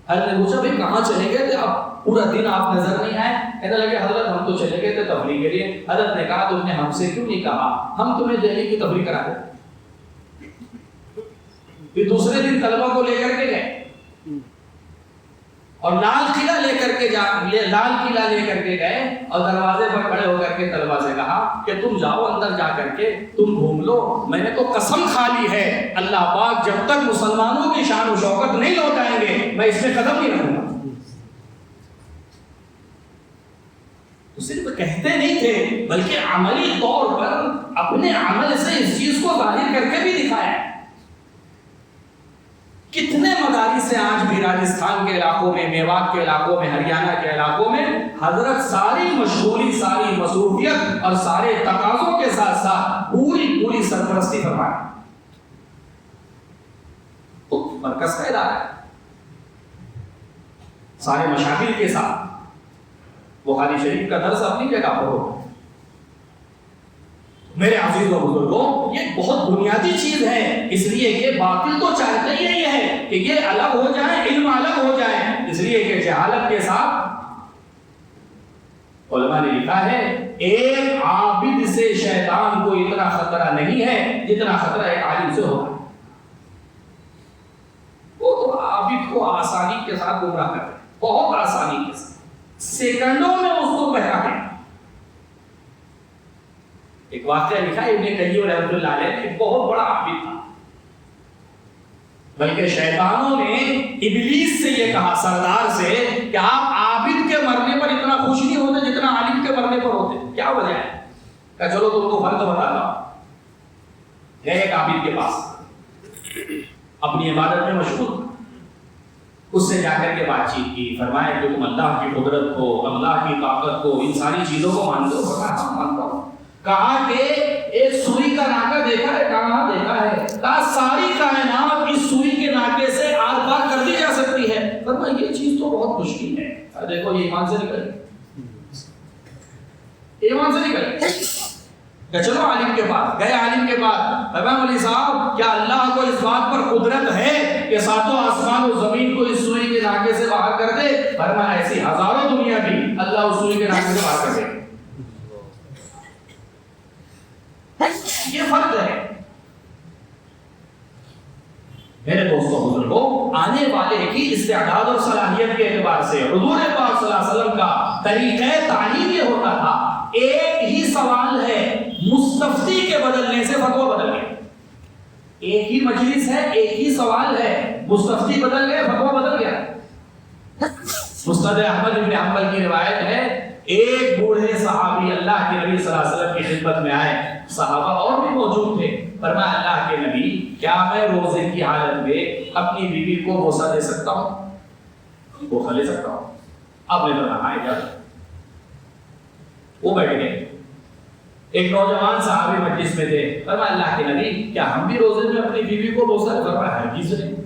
حضرت نے پوچھا بھائی کہاں چلے گئے تھے آپ، پورا دن آپ نظر نہیں آئے؟ کہنے لگے حضرت ہم تو چلے گئے تھے تفریح کے لیے۔ حضرت نے کہا تم نے ہم سے کیوں نہیں کہا، ہم تمہیں دہلی کی تفریح کرا دیں۔ پھر دوسرے دن طلبہ کو لے کر کے گئے اور لال قلعہ لے کر کے گئے اور دروازے پر کھڑے ہو کر کے طلبہ سے کہا کہ تم جاؤ اندر، جا کر کے تم گھوم لو، میں نے تو قسم کھا لی ہے اللہ پاک جب تک مسلمانوں کی شان و شوکت نہیں لوٹائیں گے میں اس میں قدم نہیں رکھوں گا۔ تو صرف کہتے نہیں تھے بلکہ عملی طور پر اپنے عمل سے اس چیز کو ظاہر کر کے بھی دکھایا۔ کتنے مدارس ہیں آج بھی راجستھان کے علاقوں میں، میوات کے علاقوں میں، ہریانہ کے علاقوں میں، حضرت ساری مشغولی، ساری مصروفیت اور سارے تقاضوں کے ساتھ ساتھ پوری سرپرستی فرمائے۔ تو مرکز کا ادارہ ہے سارے مشاغل کے ساتھ، بخاری شریف کا درس اپنی جگہ پر ہو۔ میرے عزیز و بزرگوں، یہ بہت بنیادی چیز ہے، اس لیے کہ باطل تو چاہتے ہی یہ ہے کہ یہ الگ ہو جائے، علم الگ ہو جائے، اس لیے کہ جہالت کے ساتھ علماء نے لکھا ہے ایک عابد سے شیطان کو اتنا خطرہ نہیں ہے جتنا خطرہ ایک عالم سے ہوگا۔ وہ تو عابد کو آسانی کے ساتھ گمراہ کرتے ہیں، بہت آسانی کے ساتھ، سیکنڈوں میں اس کو بہکا دیں۔ ایک واقعہ لکھا ہے ابن قیم رحمۃ اللہ علیہ، ایک بہت بڑا عابد تھا، بلکہ شیطانوں نے ابلیس سے یہ کہا، سردار سے، کہ آپ عابد کے مرنے پر اتنا خوش نہیں ہوتے جتنا عالم کے مرنے پر ہوتے، کیا وجہ ہے؟ کہ چلو تم کو فرق بتاتا ہوں۔ گئے ایک عابد کے پاس، اپنی عبادت میں مشغول، اس سے جا کر کے بات چیت کی، فرمایا کہ تم اللہ کی قدرت کو، اللہ کی طاقت کو، ان ساری چیزوں کو مانتے ہو؟ فرمایا ہاں مانتا ہوں۔ کہا کہ ایک سوئی کا ناکہ دیکھا ہے؟ کہاں دیکھا ہے؟ کہا ساری کائنات اس سوئی کے ناکے سے آر پار کر دی جا سکتی ہے۔ فرمایا یہ چیز تو بہت مشکل ہے۔ دیکھو یہ ایمان سے نکل، ایمان سے نکل کہ چلو عالم کے پاس گئے۔ عالم کے پاس فرمایا مولوی صاحب کیا اللہ کو اس بات پر قدرت ہے کہ ساتوں آسمان و زمین کو اس سوئی کے ناکے سے باہر کر دے؟ فرمایا ایسی ہزاروں دنیا بھی اللہ اس سوئی کے ناکے سے باہر کر دے۔ یہ فرق ہے میرے دوستوں بزرگوں۔ آنے والے کی استعداد اور صلاحیت کے اعتبار سے حضور پاک صلی اللہ علیہ وسلم کا طریقہ تعلیم یہ ہوتا تھا، ایک ہی سوال ہے، مستفتی کے بدلنے سے فتویٰ بدل گیا۔ ایک ہی مجلس ہے، ایک ہی سوال ہے، مستفتی بدل گئے، فتویٰ بدل گیا۔ مسند احمد بن حنبل کی روایت ہے، ایک بوڑھے صحابی اللہ کے نبی صلی اللہ علیہ وسلم کی خدمت میں آئے، صحابہ اور بھی موجود تھے، فرمایا اللہ کے نبی کیا میں روزے کی حالت میں اپنی بیوی کو بوسہ دے سکتا ہوں، بوسہ لے سکتا ہوں؟ آپ نے فرمایا اجازت۔ وہ بیٹھ گئے، ایک نوجوان صحابی مجلس میں تھے، فرمایا اللہ کے نبی کیا ہم بھی روزے میں اپنی بیوی کو بوسہ دے؟ فرمایا ہرگز نہیں۔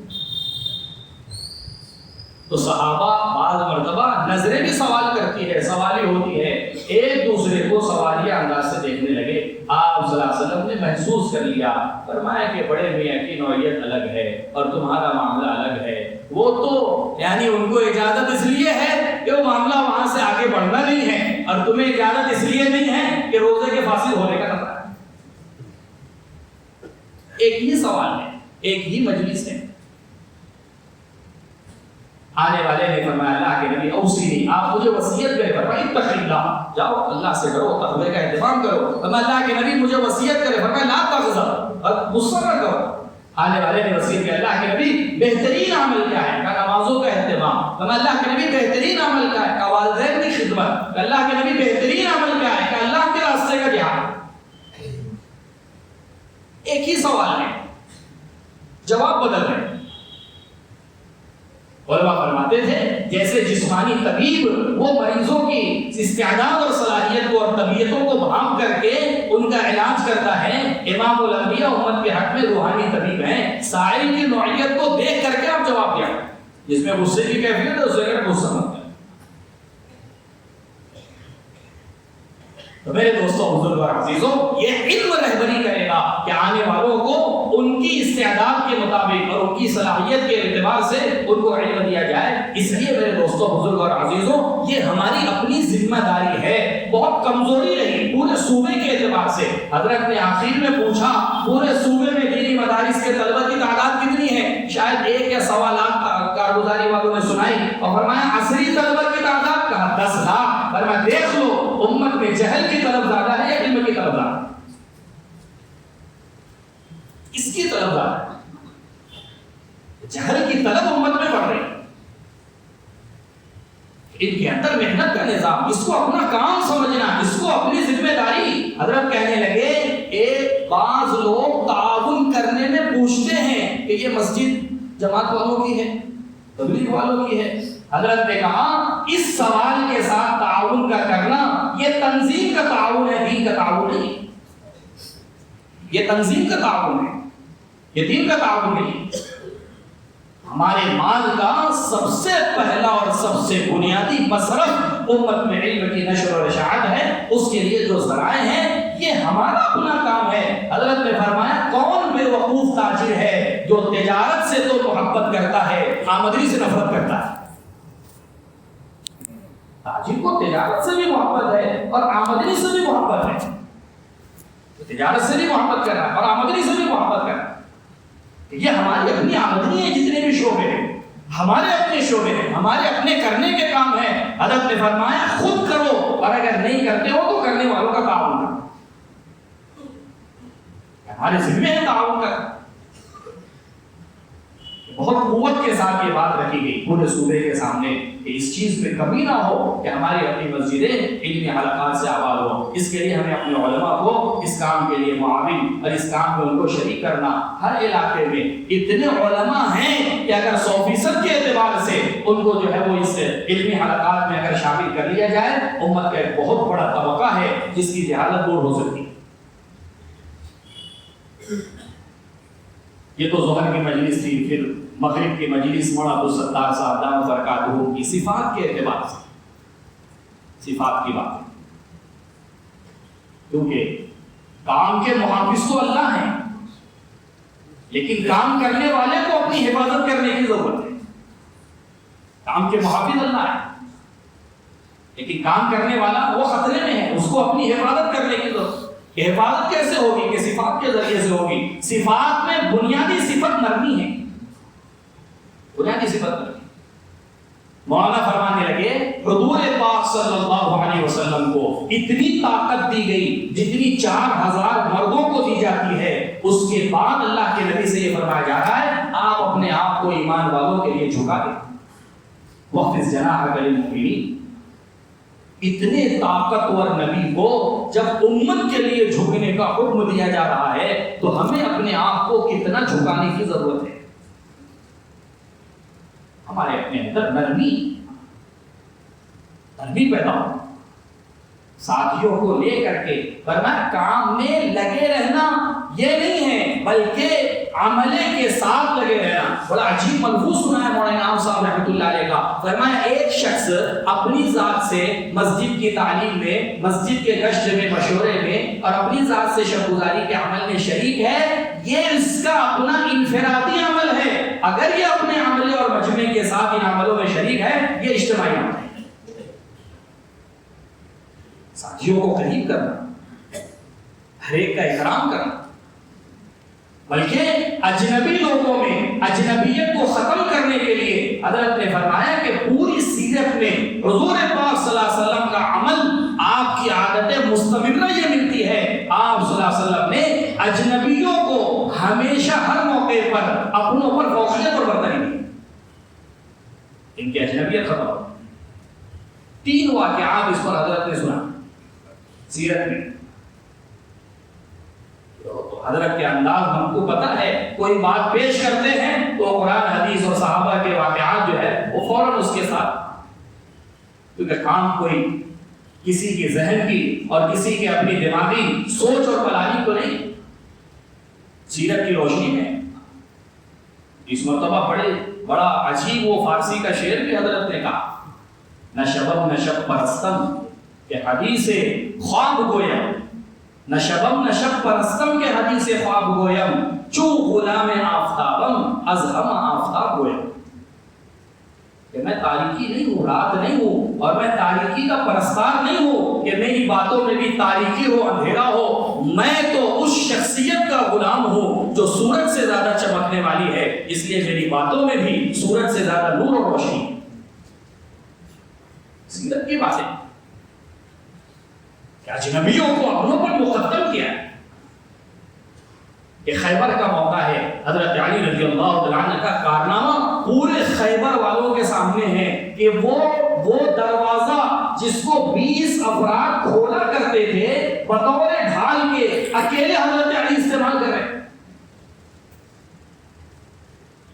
تو صحابہ بعض مرتبہ نظریں بھی سوال کرتی ہے، سوالی ہوتی ہے، ایک دوسرے کو سوالیہ انداز سے دیکھنے لگے۔ آپ صلی اللہ علیہ وسلم نے محسوس کر لیا، فرمایا کہ بڑے میاں کی نوعیت الگ ہے اور تمہارا معاملہ الگ ہے، وہ تو یعنی ان کو اجازت اس لیے ہے کہ وہ معاملہ وہاں سے آگے بڑھنا نہیں ہے، اور تمہیں اجازت اس لیے نہیں ہے کہ روزے کے فاسد ہونے کا خطرہ ہے۔ ایک ہی سوال ہے، ایک ہی مجلس ہے۔ آنے والے نے فرمایا اللہ کے نبی اوصینی، آپ مجھے وصیت کریں۔ فرمایا اتق اللہ، جاؤ اللہ سے ڈرو، تقوی کا اہتمام کرو۔ فرمایا اللہ کے نبی مجھے وصیت کریں۔ فرمایا لا تغضب، غصہ نہ کرو۔ آنے والے نے وصیت کیا اللہ کے نبی بہترین عمل کیا ہے؟ کہا نمازوں کا اہتمام. کہا اللہ کے نبی بہترین عمل کیا ہے؟ کہا والدین کی خدمت. کہا اللہ کے نبی بہترین عمل کیا ہے؟ کہا اللہ کے راستے کا جہاد. ایک ہی سوال ہے، جواب بدل رہے ہیں. علماء فرماتے تھے جیسے جسمانی طبیب وہ مریضوں کی استعداد اور صلاحیت کو اور طبیعتوں کو بھانپ کر کے ان کا علاج کرتا ہے، امام الانبیاء امت کے حق میں روحانی طبیب ہیں. سائل کی نوعیت کو دیکھ کر کے آپ جواب دیا، جس میں غصے کی کیفیت ہے اسے غصہ مت کریں. تو میرے دوستوں بزرگ اور عزیزوں، یہ علم رہبری کرے گا کہ آنے والوں کو ان کی استعداد کے مطابق اور ان کی صلاحیت کے اعتبار سے ان کو علم دیا جائے. اس لیے میرے دوستوں بزرگ اور عزیزوں، یہ ہماری اپنی ذمہ داری ہے. بہت کمزوری رہی پورے صوبے کے اعتبار سے. حضرت نے آخر میں پوچھا پورے صوبے میں دینی مدارس کے طلبہ کی تعداد کتنی ہے؟ شاید 1 یا سوا لاکھ کارگزاری والوں نے سنائی. اور فرمایا عصری طلبہ کی تعداد؟ کہا 10 لاکھ. فرمایا دیکھ لو امت میں جہل کی طرف زیادہ ہے یا علم کی طرف زیادہ؟ اس کی طرف زیادہ ہے. جہل کی طرف امت میں بڑھ رہی. ان کے اندر محنت کا نظام، اس کو اپنا کام سمجھنا، اس کو اپنی ذمہ داری. حضرت کہنے لگے ایک بعض لوگ تعاون کرنے میں پوچھتے ہیں کہ یہ مسجد جماعت والوں کی ہے، تبلیغ والوں کی ہے. حضرت نے کہا اس سوال کے ساتھ تعاون کا کرنا یہ تنظیم کا تعاون ہے، دین کا تعاون نہیں. یہ تنظیم کا تعاون ہے، یہ دین کا تعاون نہیں. ہمارے مال کا سب سے پہلا اور سب سے بنیادی مصرف امت میں علم کی نشر و اشاعت ہے. اس کے لیے جو ذرائع ہیں یہ ہمارا اپنا کام ہے. حضرت نے فرمایا کون بے وقوف تاجر ہے جو تجارت سے تو محبت کرتا ہے آمدنی سے نفرت کرتا ہے. تاجر کو تجارت سے بھی محبت ہے اور آمدنی سے بھی محبت ہے. تجارت سے بھی محبت کر رہا ہے اور آمدنی سے بھی محبت کر رہا ہے. یہ ہماری اپنی آمدنی ہے. جتنے بھی شعبے ہیں ہمارے اپنے شعبے ہیں، ہمارے اپنے کرنے کے کام ہیں. حضرت نے فرمایا خود کرو اور اگر نہیں کرتے ہو تو کرنے والوں کا تعاون کرو. ہمارے ذمہ ہے تعاون کا. بہت قوت کے ساتھ یہ بات رکھی گئی پورے صوبے کے سامنے کہ اس چیز پہ کمی نہ ہو کہ ہماری اپنی مسجدیں علمی حلقات سے آباد ہو. اس کے لیے ہمیں اپنے علماء کو اس کام کے لیے معاون اور اس کام میں ان کو شریک کرنا. ہر علاقے میں اتنے علماء ہیں کہ اگر 100% کے اعتبار سے ان کو جو ہے وہ اس علمی حلقات میں اگر شامل کر لیا جائے امت کا ایک بہت بڑا طبقہ ہے جس کی جہالت دور ہو سکتی ہے. یہ تو ظہر کی مجلس تھی، پھر مغرب کی مجلس مولانا عبدالستار صاحب دامت برکاتہ کی صفات کے اعتبار سے صفات کی بات ہے. کیونکہ کام کے محافظ تو اللہ ہیں لیکن کام کرنے والے کو اپنی حفاظت کرنے کی ضرورت ہے. کام کے محافظ اللہ ہے لیکن کام کرنے والا وہ خطرے میں ہے، اس کو اپنی حفاظت کرنے کی ضرورت ہے. حفاظت کیسے ہوگی؟ کہ صفات کے ذریعے سے ہوگی. صفات میں بنیادی صفت نرمی ہے، بنیادی صفت نرمی. مولانا فرمانے لگے حضور پاک صلی اللہ علیہ وسلم کو اتنی طاقت دی گئی جتنی 4000 مردوں کو دی جاتی ہے. اس کے بعد اللہ کے نبی سے یہ فرمایا جا رہا ہے آپ اپنے آپ کو ایمان والوں کے لیے جھکا دیں. وَخْفِضْ جَنَاحَكَ لِلْمُؤْمِنِينَ. اتنے طاقتور نبی کو جب امت کے لیے جھکنے کا حکم دیا جا رہا ہے تو ہمیں اپنے آپ کو کتنا جھکانے کی ضرورت ہے. ہمارے اپنے اندر نرمی پیدا ہو. ساتھیوں کو لے کر کے فرمایا کام میں لگے رہنا یہ نہیں ہے بلکہ عملے کے ساتھ لگے رہنا. بڑا عجیب ملفوظ سنا ہے مولانا انعام صاحب رحمۃ اللہ علیہ کا. فرمایا ایک شخص اپنی ذات سے مسجد کی تعلیم میں، مسجد کے گشت میں، مشورے میں اور اپنی ذات سے شبگزاری کے عمل میں شریک ہے، یہ اس کا اپنا انفرادی عمل ہے. اگر یہ اپنے عملے اور مجمع کے ساتھ ان عملوں میں شریک ہے یہ اجتماعی عمل ہے. ساتھیوں کو قریب کرنا، ہر ایک کا احترام کرنا، بلکہ اجنبی لوگوں میں اجنبیت کو ختم کرنے کے لیے حضرت نے فرمایا کہ پوری سیرت میں حضور پاک صلی اللہ علیہ وسلم کا عمل آپ کی عادت مستمرہ یہ ملتی ہے. آپ صلی اللہ علیہ وسلم نے اجنبیوں کو ہمیشہ ہر موقع ان کی اجنبیت ختم ہو. 3 واقعات اس پر حضرت نے سنا سیرت میں. تو حضرت کے انداز ہم کو پتہ ہے، کوئی بات پیش کرتے ہیں تو قرآن حدیث اور صحابہ کے واقعات جو ہے وہ فوراً اس کے ساتھ، کیونکہ کام کوئی کسی کے ذہن کی اور کسی کے اپنی دماغی سوچ اور پلانی کو نہیں، سیرت کی روشنی میں. اس مرتبہ بڑا عجیب وہ فارسی کا شعر بھی حضرت نے کہا، نہ شبم نہ شب پرستم کہ حدیث خواب گویم، نہ شبم نہ شب پرستم کے حدیث خواب گویم، چو غلام آفتابم از ہم آفتاب گویم. کہ میں تاریکی نہیں ہوں، رات نہیں ہوں، اور میں تاریکی کا پرستار نہیں ہوں کہ میری باتوں میں بھی تاریکی ہو، اندھیرا ہو. میں تو اس شخصیت کا غلام ہوں جو سورج سے زیادہ چمکنے والی ہے، اس لیے میری باتوں میں بھی سورج سے زیادہ نور اور روشنی. سیرت کی باتیں کہ اجنبیوں کو اپنوں پر مقدم کیا ہے. کہ خیبر کا موقع ہے، حضرت علی رضی اللہ تعالیٰ عنہ کا کارنامہ پورے خیبر والوں کے سامنے ہے کہ وہ دروازہ جس کو 20 افراد کھولا کرتے تھے بطور ڈھال کے اکیلے حضرت علی استعمال کر رہے ہیں.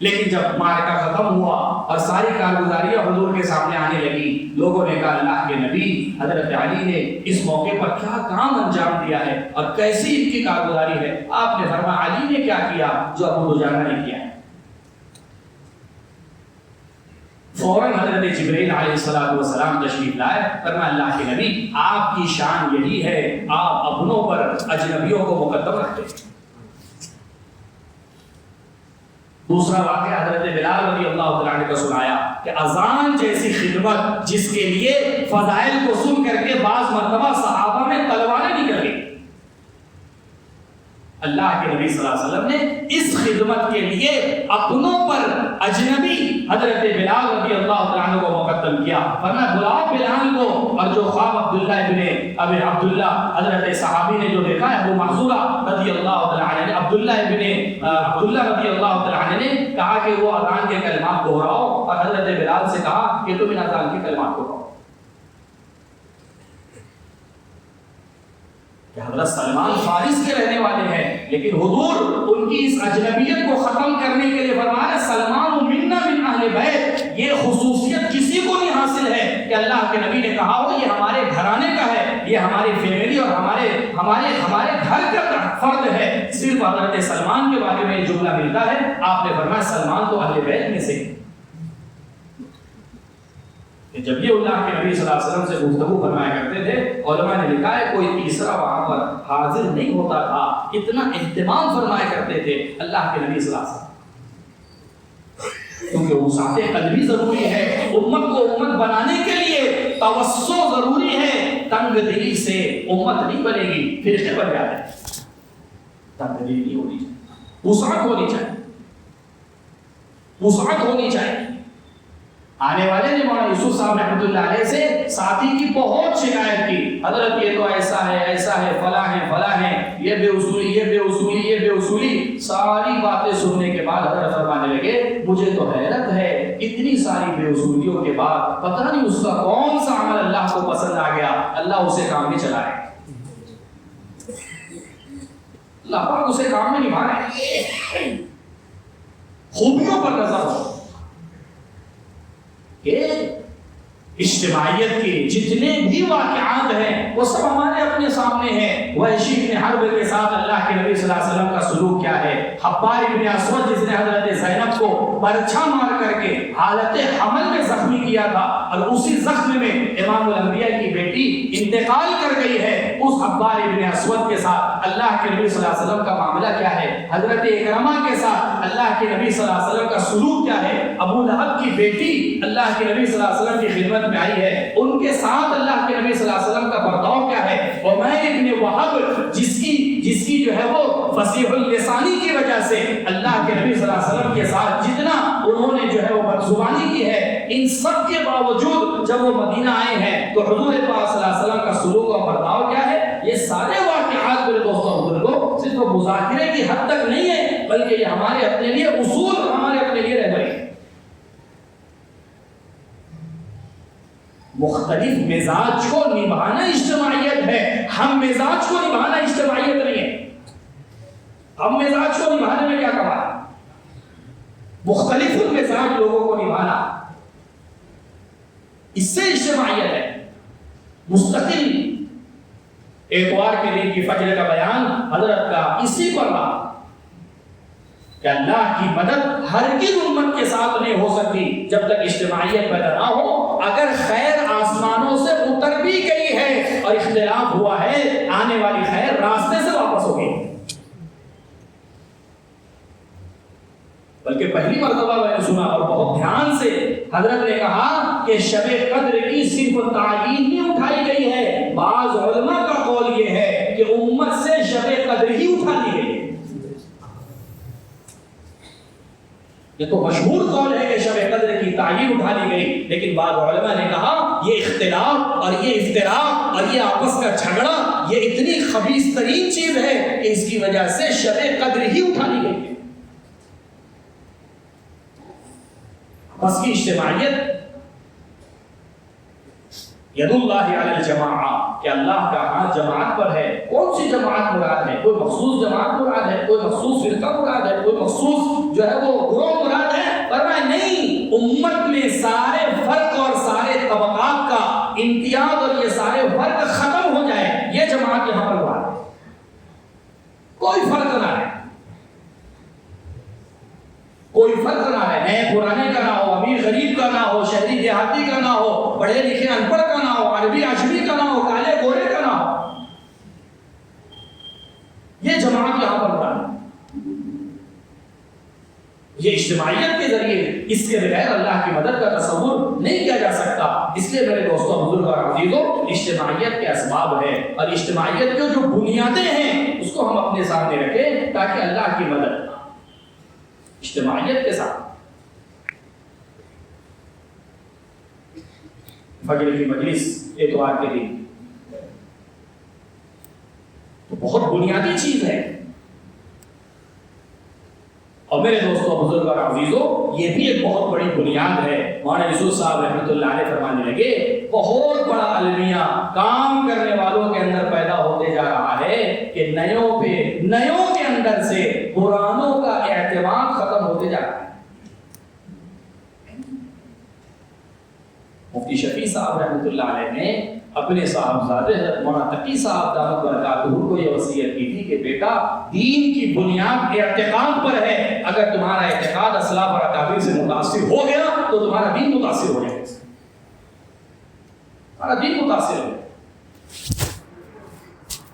لیکن جب معرکہ ختم ہوا اور ساری کارگزاریاں حضور کے سامنے آنے لگی، لوگوں نے کہا اللہ کے نبی حضرت علی نے اس موقع پر کیا کام انجام دیا ہے اور کیسی ان کی کارگزاری ہے. آپ نے فرمایا علی نے کیا کیا جو ابو دجانہ نے کیا. فوراً حضرت جبرائیل علیہ السلام تشریف لائے، فرمایا اللہ کے نبی آپ کی شان یہی ہے، آپ اپنوں پر اجنبیوں کو مقدم رکھتے ہیں. دوسرا واقعہ حضرت بلال رضی اللہ تعالیٰ عنہ کا سنایا کہ اذان جیسی خدمت جس کے لیے فضائل کو سن کر کے بعض مرتبہ صحابہ میں تلواریں نکل گئی، اللہ کے نبی صلی اللہ علیہ وسلم نے اس خدمت کے لیے اپنوں پر اجنبی حضرت بلال رضی اللہ تعالیٰ عنہ کو مقدم کیا. فرمایا بلاؤ بلال کو. اور جو خواب عبداللہ ابن ابی عبداللہ حضرت صحابی نے جو دیکھا ہے وہ محظورہ رضی اللہ تعالیٰ عنہ نے عبداللہ رضی اللہ تعالیٰ عنہ نے کہا کہ وہ اذان کے کلمات دہراؤ، اور حضرت بلال سے کہا کہ تم ان اذان کے کلمات دہراؤ. کہ حضرت سلمان فارس کے رہنے والے ہیں، لیکن حضور ان کی اس اجنبیت کو ختم کرنے کے لیے فرمایا سلمان منا من اہل بیت. یہ خصوصیت کسی کو نہیں حاصل ہے کہ اللہ کے نبی نے کہا ہو یہ ہمارے گھرانے کا ہے، یہ ہماری فیملی اور ہمارے گھر کا فرد ہے. صرف حضرت سلمان کے بارے میں یہ جملہ ملتا ہے. آپ نے فرمایا سلمان تو اہل بیت میں سے. جب یہ اللہ کے نبی صلی اللہ علیہ وسلم سے گفتگو فرمایا کرتے تھے، علماء نے لکھا ہے کوئی تیسرا وہاں پر حاضر نہیں ہوتا تھا، اتنا اہتمام فرمایا کرتے تھے اللہ کے نبی صلی اللہ علیہ وسلم. کیونکہ وسعت قلبی ضروری ہے، امت کو امت بنانے کے لیے توسع ضروری ہے. تنگ دلی سے امت نہیں بنے گی، فرقے بن جاتے ہیں. تنگ دلی نہیں ہونی چاہیے، وسعت ہونی چاہیے، وسعت ہونی چاہیے. آنے والے نے مولانا یوسف صاحب رحمۃ اللہ علیہ سے ساتھی کی بہت شکایت کی، حضرت یہ تو ایسا ہے فلاں ہے، یہ بے اصولی. ساری باتیں سننے کے بعد حضرت فرمانے لگے مجھے تو حیرت ہے اتنی ساری بے اصولیوں کے بعد پتہ نہیں اس کا کون سا عمل اللہ کو پسند آ گیا، اللہ اسے کام میں چلا رہے، اللہ پاک اسے کام میں نبھا رہے. خوبیوں پر نظر ہو کہ اجتماعیت کے جتنے بھی واقعات ہیں وہ سب ہمارے اپنے سامنے ہیں. وحشی بن حرب کے ساتھ اللہ کے نبی صلی اللہ علیہ وسلم کا سلوک کیا ہے، حبار بن اسود جس نے حضرت زینب کو برچھا مار کر کے حالت حمل میں زخمی کیا تھا، اور اسی زخم میں امام الانبیاء کی بیٹی انتقال کر گئی ہے، اس حبار بن اسود کے ساتھ اللہ کے نبی صلی اللہ علیہ وسلم کا معاملہ کیا ہے، حضرت اکرمہ کے ساتھ اللہ کے نبی صلی اللہ علیہ وسلم کا سلوک کیا ہے، ابو لہب کی بیٹی اللہ کے نبی صلی اللہ علیہ وسلم کی خدمت میں آئی ہے، ان کے ساتھ اللہ کے نبی صلی اللہ علیہ وسلم کا برتاؤ کیا ہے. عمیر ابن وہب جس کی جو ہے وہ فصیح اللسانی کی وجہ سے اللہ کے نبی صلی اللہ علیہ وسلم کے ساتھ جتنا انہوں نے جو ہے وہ بدزبانی کی ہے، ان سب کے باوجود جب وہ مدینہ آئے ہیں تو حضور پاک صلی اللہ علیہ وسلم کا سلوک اور برتاؤ کیا ہے. یہ سارے واقعات میرے دوستوں بزرگوں صرف مذاکرے کی حد تک نہیں ہے، بلکہ یہ ہمارے اپنے لیے اصول، ہمارے اپنے لیے رہبری. مختلف مزاج کو نبھانا اجتماعیت ہے. ہم مزاج کو نبھانا اجتماعیت نہیں ہے. ہم مزاج کو نبھانے میں کیا کہا؟ مختلف المزاج لوگوں کو نبھانا، اس سے اجتماعیت ہے. مستقل اتوار کے دن کی فجر کا بیان حضرت کا اسی پر رہا کہ اللہ کی مدد ہرگز امت کے ساتھ نہیں ہو سکتی جب تک اجتماعیت پیدا نہ ہو. اگر خیر آسمانوں سے اتر بھی گئی ہے اور اختلاف ہوا ہے، آنے والی خیر راستے سے واپس ہوگی. بلکہ پہلی مرتبہ میں نے سنا اور بہت دھیان سے حضرت نے کہا کہ شب قدر کی صرف تعین نہیں اٹھائی گئی ہے. بعض علماء کا قول یہ ہے کہ امت سے شب قدر ہی اٹھا دی گئی ہے. یہ تو مشہور قول ہے کہ شب قدر کی تعین اٹھا لی گئی، لیکن بعض علماء نے کہا یہ اختلاف اور یہ افتراق اور یہ آپس کا جھگڑا یہ اتنی خبیث ترین چیز ہے کہ اس کی وجہ سے شب قدر ہی اٹھا لی گئی ہے. بس کی اجتماعیت ید اللہ علی الجماعہ کہ اللہ کا ہاتھ جماعت پر ہے. کون سی جماعت مراد ہے؟ کوئی مخصوص جماعت مراد ہے؟ کوئی مخصوص فرقہ مراد ہے؟ کوئی مخصوص جو ہے وہ گروہ مراد ہے؟ فرمایا نہیں، امت میں سارے فرق اور سارے طبقات کا امتیاز اور یہ سارے فرق ختم ہو جائے، یہ جماعت یہاں پر مراد ہے. کوئی فرق نہ ہے، کوئی فرق نہ ہے، نئے پرانے کا نہ ہو، امیر غریب کا نہ ہو، شہری دیہاتی کا نہ ہو، پڑھے لکھے ان پڑھ کا نہ ہو، عربی عجمی کا نہ ہو، کالے گورے کا نہ ہو. یہ جماعت یہاں پر مراد ہے. یہ اجتماعیت کے ذریعے، اس کے بغیر اللہ کی مدد کا تصور نہیں کیا جا سکتا. اس لیے میرے دوستوں، بزرگ اور عزیزوں، اجتماعیت کے اسباب ہے اور اجتماعیت کے جو بنیادیں ہیں اس کو ہم اپنے سامنے رکھیں تاکہ اللہ کی مدد اجتماعیت کے ساتھ. فجر کی مجلس اتوار کے دن تو بہت بنیادی چیز ہے. اور میرے دوستوں، بزرگ اور عزیزوں، یہ بھی ایک بہت بڑی بنیاد ہے. مولانا یوسف صاحب رحمۃ اللہ علیہ فرمانے لگے بہت بڑا المیہ کام کرنے والوں کے اندر پیدا ہوتے جا رہا ہے کہ نیوں کے اندر سے پرانوں کا اعتماد ختم ہوتے جا رہا ہے. مفتی شفیع صاحب رحمۃ اللہ علیہ نے اپنے صاحبزادے حضرت مولانا تقی صاحب دامت برکاتہ کو یہ وصیت کی تھی کہ بیٹا، دین کی بنیاد اعتقاد پر ہے. اگر تمہارا اعتقاد اسلاف اور اکابر سے متاثر ہو گیا تو تمہارا دین متاثر ہو جائے گا. تمہارا دین متاثر ہو جائے گا.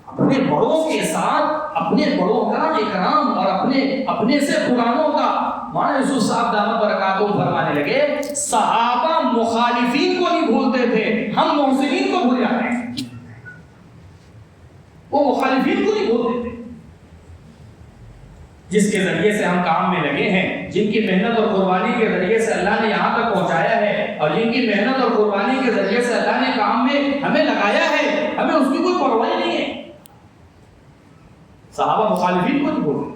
اپنے بڑوں کے ساتھ اپنے بڑوں کا اکرام اور اپنے سے پرانوں کا. مولانا یوسف صاحب دامت برکاتہ فرمانے لگے صحابہ مخالفین کو نہیں بھولتے تھے، ہم محسنین کو بھول جاتے ہیں. وہ مخالفین کو نہیں بھولتے تھے جس کے ذریعے سے ہم کام میں لگے ہیں، جن کی محنت اور قربانی کے ذریعے سے اللہ نے یہاں تک پہنچایا ہے، اور جن کی محنت اور قربانی کے ذریعے سے اللہ نے کام میں ہمیں لگایا ہے، ہمیں اس کی کوئی پرواہ نہیں ہے. صحابہ مخالفین کو نہیں بھولتے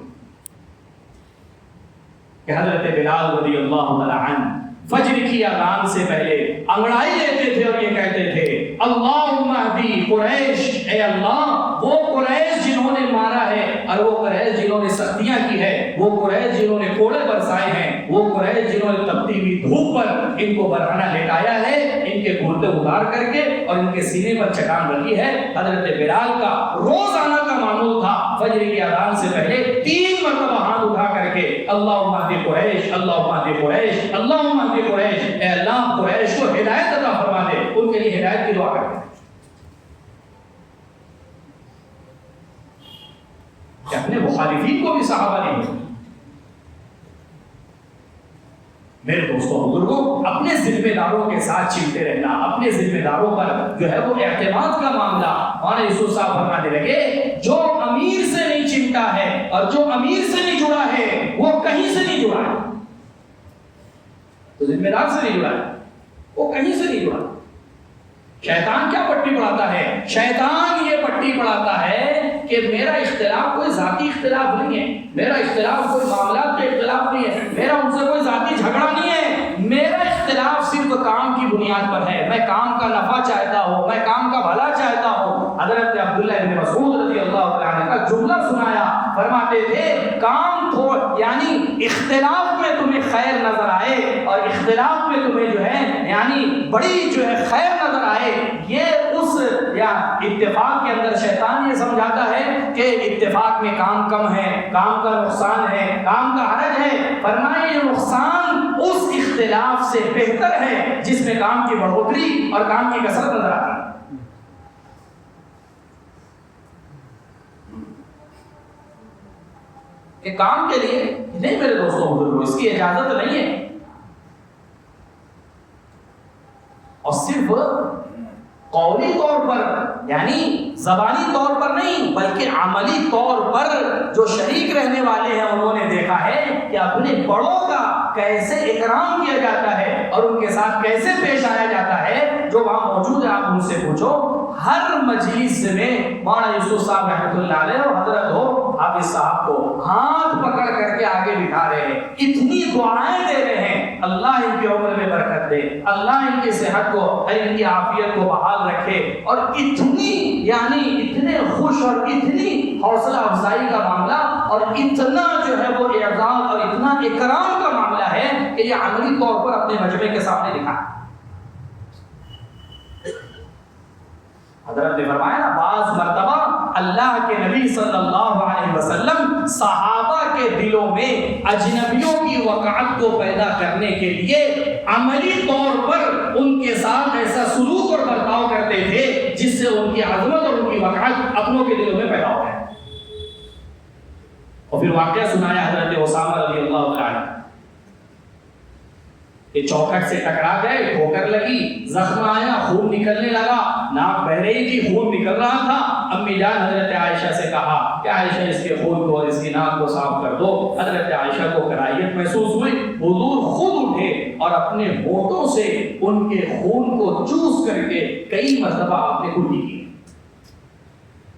کہ حضرت بلال رضی اللہ تعالی عنہ فجر کی اذان سے پہلے انگڑائی لیتے تھے اور یہ کہتے تھے اللہم اہدی قریش، اے اللہ وہ قریش جنہوں نے مارا ہے اور وہ قریش جنہوں نے سختیاں کی ہے، وہ قریش جنہوں نے کوڑے برسائے ہیں، وہ قریش جنہوں نے تپتی ہوئی دھوپ پر ان کو برہنہ لٹایا ہے، ان کے کرتے اتار کر کے اور ان کے سینے پر چٹان رکھی ہے. حضرت بلال کا روزانہ کا معمول تھا فجر کی اذان سے پہلے 3 مرتبہ ہاتھ اٹھا کر کے اللہم اہدی قریش، اللہم اہدی قریش، اللہم اہدی قریش، اے اللہ قریش کو ہدایت عطا فرما دے. ان کے لیے ہدایت کی دعا کرتے ہیں کہ اپنے مخالفین کو بھی صحابہ نہیں ہوتے. میرے دوستوں بزرگوں، اپنے ذمہ داروں کے ساتھ چلتے رہنا، اپنے ذمہ داروں پر جو ہے وہ اعتماد کا معاملہ. مولانا یوسف صاحب فرمانے لگے جو امیر سے نہیں چمٹا ہے اور جو امیر سے نہیں جڑا ہے وہ کہیں سے نہیں جڑا ہے. تو ذمہ دار سے نہیں جڑا ہے، وہ کہیں سے نہیں جڑا. شیطان کیا پٹی پڑھاتا ہے؟ شیطان یہ پٹی پڑھاتا ہے کہ میرا اختلاف کوئی ذاتی اختلاف نہیں ہے، میرا اختلاف کوئی معاملات کے اختلاف نہیں ہے، میرا ان سے کوئی ذاتی جھگڑا نہیں ہے، میرا اختلاف صرف کام کی بنیاد پر ہے. میں کام کا نفع چاہتا ہوں، میں کام کا بھلا چاہتا ہوں۔ حضرت عبداللہ ابن مسعود رضی اللہ تعالیٰ عنہ کا جملہ سنایا، فرماتے تھے کام یعنی اختلاف میں تمہیں خیر نظر آئے اور اختلاف میں تمہیں جو ہے یعنی بڑی جو ہے خیر نظر آئے، یہ اس یا اتفاق کے اندر شیطان یہ سمجھاتا ہے کہ اتفاق میں کام کم ہے، کام کا نقصان ہے، کام کا حرج ہے۔ فرمایا یہ نقصان اس اختلاف سے بہتر ہے جس میں کام کی بڑھوتری اور کام کی کثرت نظر آتی ہے۔ کہ کام کے لیے نہیں میرے دوستوں بزرگوں، اس کی اجازت نہیں ہے، اور صرف قولی طور پر یعنی زبانی طور پر نہیں بلکہ عملی طور پر جو شریک رہنے والے ہیں انہوں نے دیکھا ہے کہ اپنے بڑوں کا کیسے اکرام کیا جاتا ہے اور ان کے ساتھ کیسے پیش آیا جاتا ہے۔ جو وہاں موجود ہے آپ ان سے پوچھو، ہر مجلس میں مولانا یوسف صاحب رحمۃ اللہ علیہ اور حضرت ہو حافظ صاحب کو ہاتھ پکڑ کر کے آگے بٹھا رہے ہیں، اتنی دعائیں دے رہے ہیں اللہ ان کی عمر میں برکت دے، اللہ ان کی صحت کو اور ان کی عافیت کو بحال رکھے، اور اتنی یعنی اتنے خوش اور اتنی حوصلہ افزائی کا معاملہ اور اتنا جو ہے وہ اعزاز اور اتنا اکرام کا معاملہ ہے کہ یہ عملی طور پر اپنے مجمع کے سامنے دکھا۔ حضرت نے فرمایا نا بعض مرتبہ اللہ کے نبی صلی اللہ علیہ وسلم صحابہ کے دلوں میں اجنبیوں کی وقعت کو پیدا کرنے کے لیے عملی طور پر ان کے ساتھ ایسا سلوک اور برتاؤ کرتے تھے جس سے ان کی عظمت اور ان کی وقعت اپنوں کے دلوں میں پیدا ہو گئے۔ اور پھر واقعہ سنایا حضرت اسامہ رضی اللہ عنہ، یہ چوکھٹ سے ٹکرا گئے، ٹھوکر لگی، زخم آیا، خون نکلنے لگا، ناک بہ رہی تھی، خون نکل رہا تھا۔ امی جان حضرت عائشہ سے کہا کہ عائشہ اس کے خون کو اور اس کی ناک کو صاف کر دو۔ حضرت عائشہ کو کراہیت محسوس ہوئی، حضور خود اٹھے اور اپنے ہونٹوں سے ان کے خون کو چوس کر کے کئی مرتبہ آپ نے کلی کی۔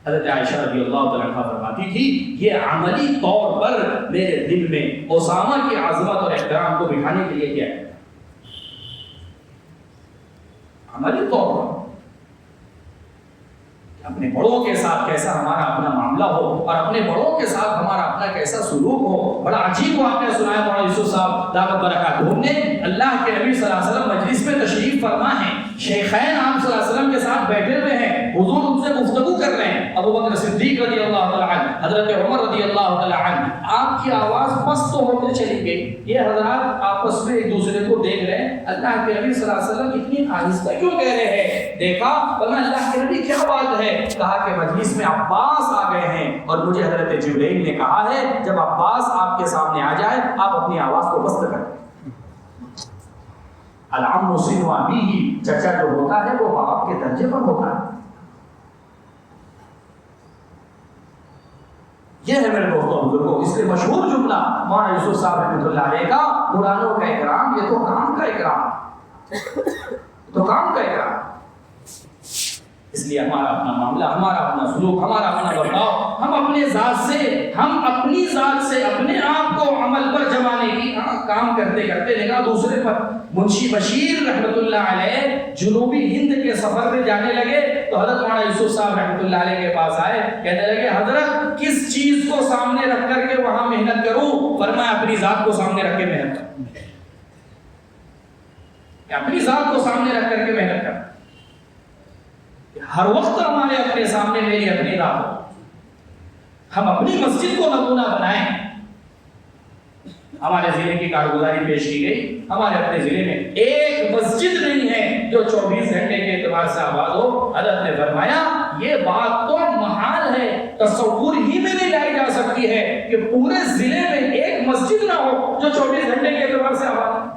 حضرت عائشہ رضی اللہ تعالیٰ عنہ فرماتی تھی یہ عملی طور پر میرے دل میں اسامہ کی عظمت اور احترام کو بٹھانے کے لیے کیا ہے، عملی طور پر اپنے بڑوں کے ساتھ کیسا ہمارا اپنا معاملہ ہو اور اپنے بڑوں کے ساتھ ہمارا اپنا کیسا سلوک ہو۔ بڑا عجیب واقعہ سنایا مولانا یوسف صاحب دامت برکاتہم نے۔ اللہ کے نبی صلی اللہ علیہ وسلم مجلس میں تشریف فرما ہیں، شیخین آپ صلی اللہ علیہ وسلم کے ساتھ بیٹھے ہوئے ہیں، حضور ان سے گفتگو کر رہے ہیں، ابو بکر صدیق رضی اللہ تعالیٰ عنہ، حضرت عمر رضی اللہ تعالیٰ عنہ، آپ کی آواز مست ہوتے چلی گئی۔ یہ حضرات آپس میں ایک دوسرے کو دیکھ رہے ہیں، اللہ کے نبی صلی اللہ علیہ وسلم اتنی آہستہ کیوں کہہ رہے ہیں؟ دیکھا بولنا اللہ کے نبی کیا بات ہے؟ کہا کہ مجلس میں عباس آ گئے ہیں اور مجھے حضرت جبرائیل نے کہا ہے جب عباس آپ کے سامنے آ جائے آپ اپنی آواز کو پست کریں۔ العم سن ابیہ، چچا جو ہوتا ہے وہ باپ کے درجے پر ہوتا ہے۔ یہ ہے میرے دوستوں بزرگوں، اس لیے مشہور جملہ مولانا یوسف صاحب رحمۃ اللہ علیہ کا، قرآنوں کا اکرام یہ تو کام کا اکرام، تو کام کا اکرام۔ اس لیے ہمارا اپنا معاملہ، ہمارا اپنا سلوک، ہمارا اپنا برتاؤ، ہم اپنے ذات سے، ہم اپنی ذات سے اپنے آپ کو عمل پر جمانے کی کام کرتے کرتے نگاہ دوسرے پر۔ منشی بشیر رحمۃ اللہ علیہ جنوبی ہند کے سفر میں جانے لگے تو حضرت مولانا یوسف صاحب رحمۃ اللہ علیہ کے پاس آئے، کہنے لگے حضرت کس چیز کو سامنے رکھ کر کے وہاں محنت کروں؟ فرمایا اپنی ذات کو سامنے رکھ کے محنت کروں، اپنی ذات کو سامنے رکھ کر کے محنت کروں۔ ہر وقت ہمارے اپنے سامنے میری اپنی راہ ہو، ہم اپنی مسجد کو نمونہ بنائیں۔ ہمارے ضلع کی کارگزاری پیش کی گئی، ہمارے اپنے ضلع میں ایک مسجد نہیں ہے جو 24 گھنٹے کے اعتبار سے آباد ہو۔ حضرت نے فرمایا یہ بات تو محال ہے، تصور ہی میں نہیں لائی جا سکتی ہے کہ پورے ضلع میں ایک مسجد نہ ہو جو 24 گھنٹے کے اعتبار سے آباد ہو۔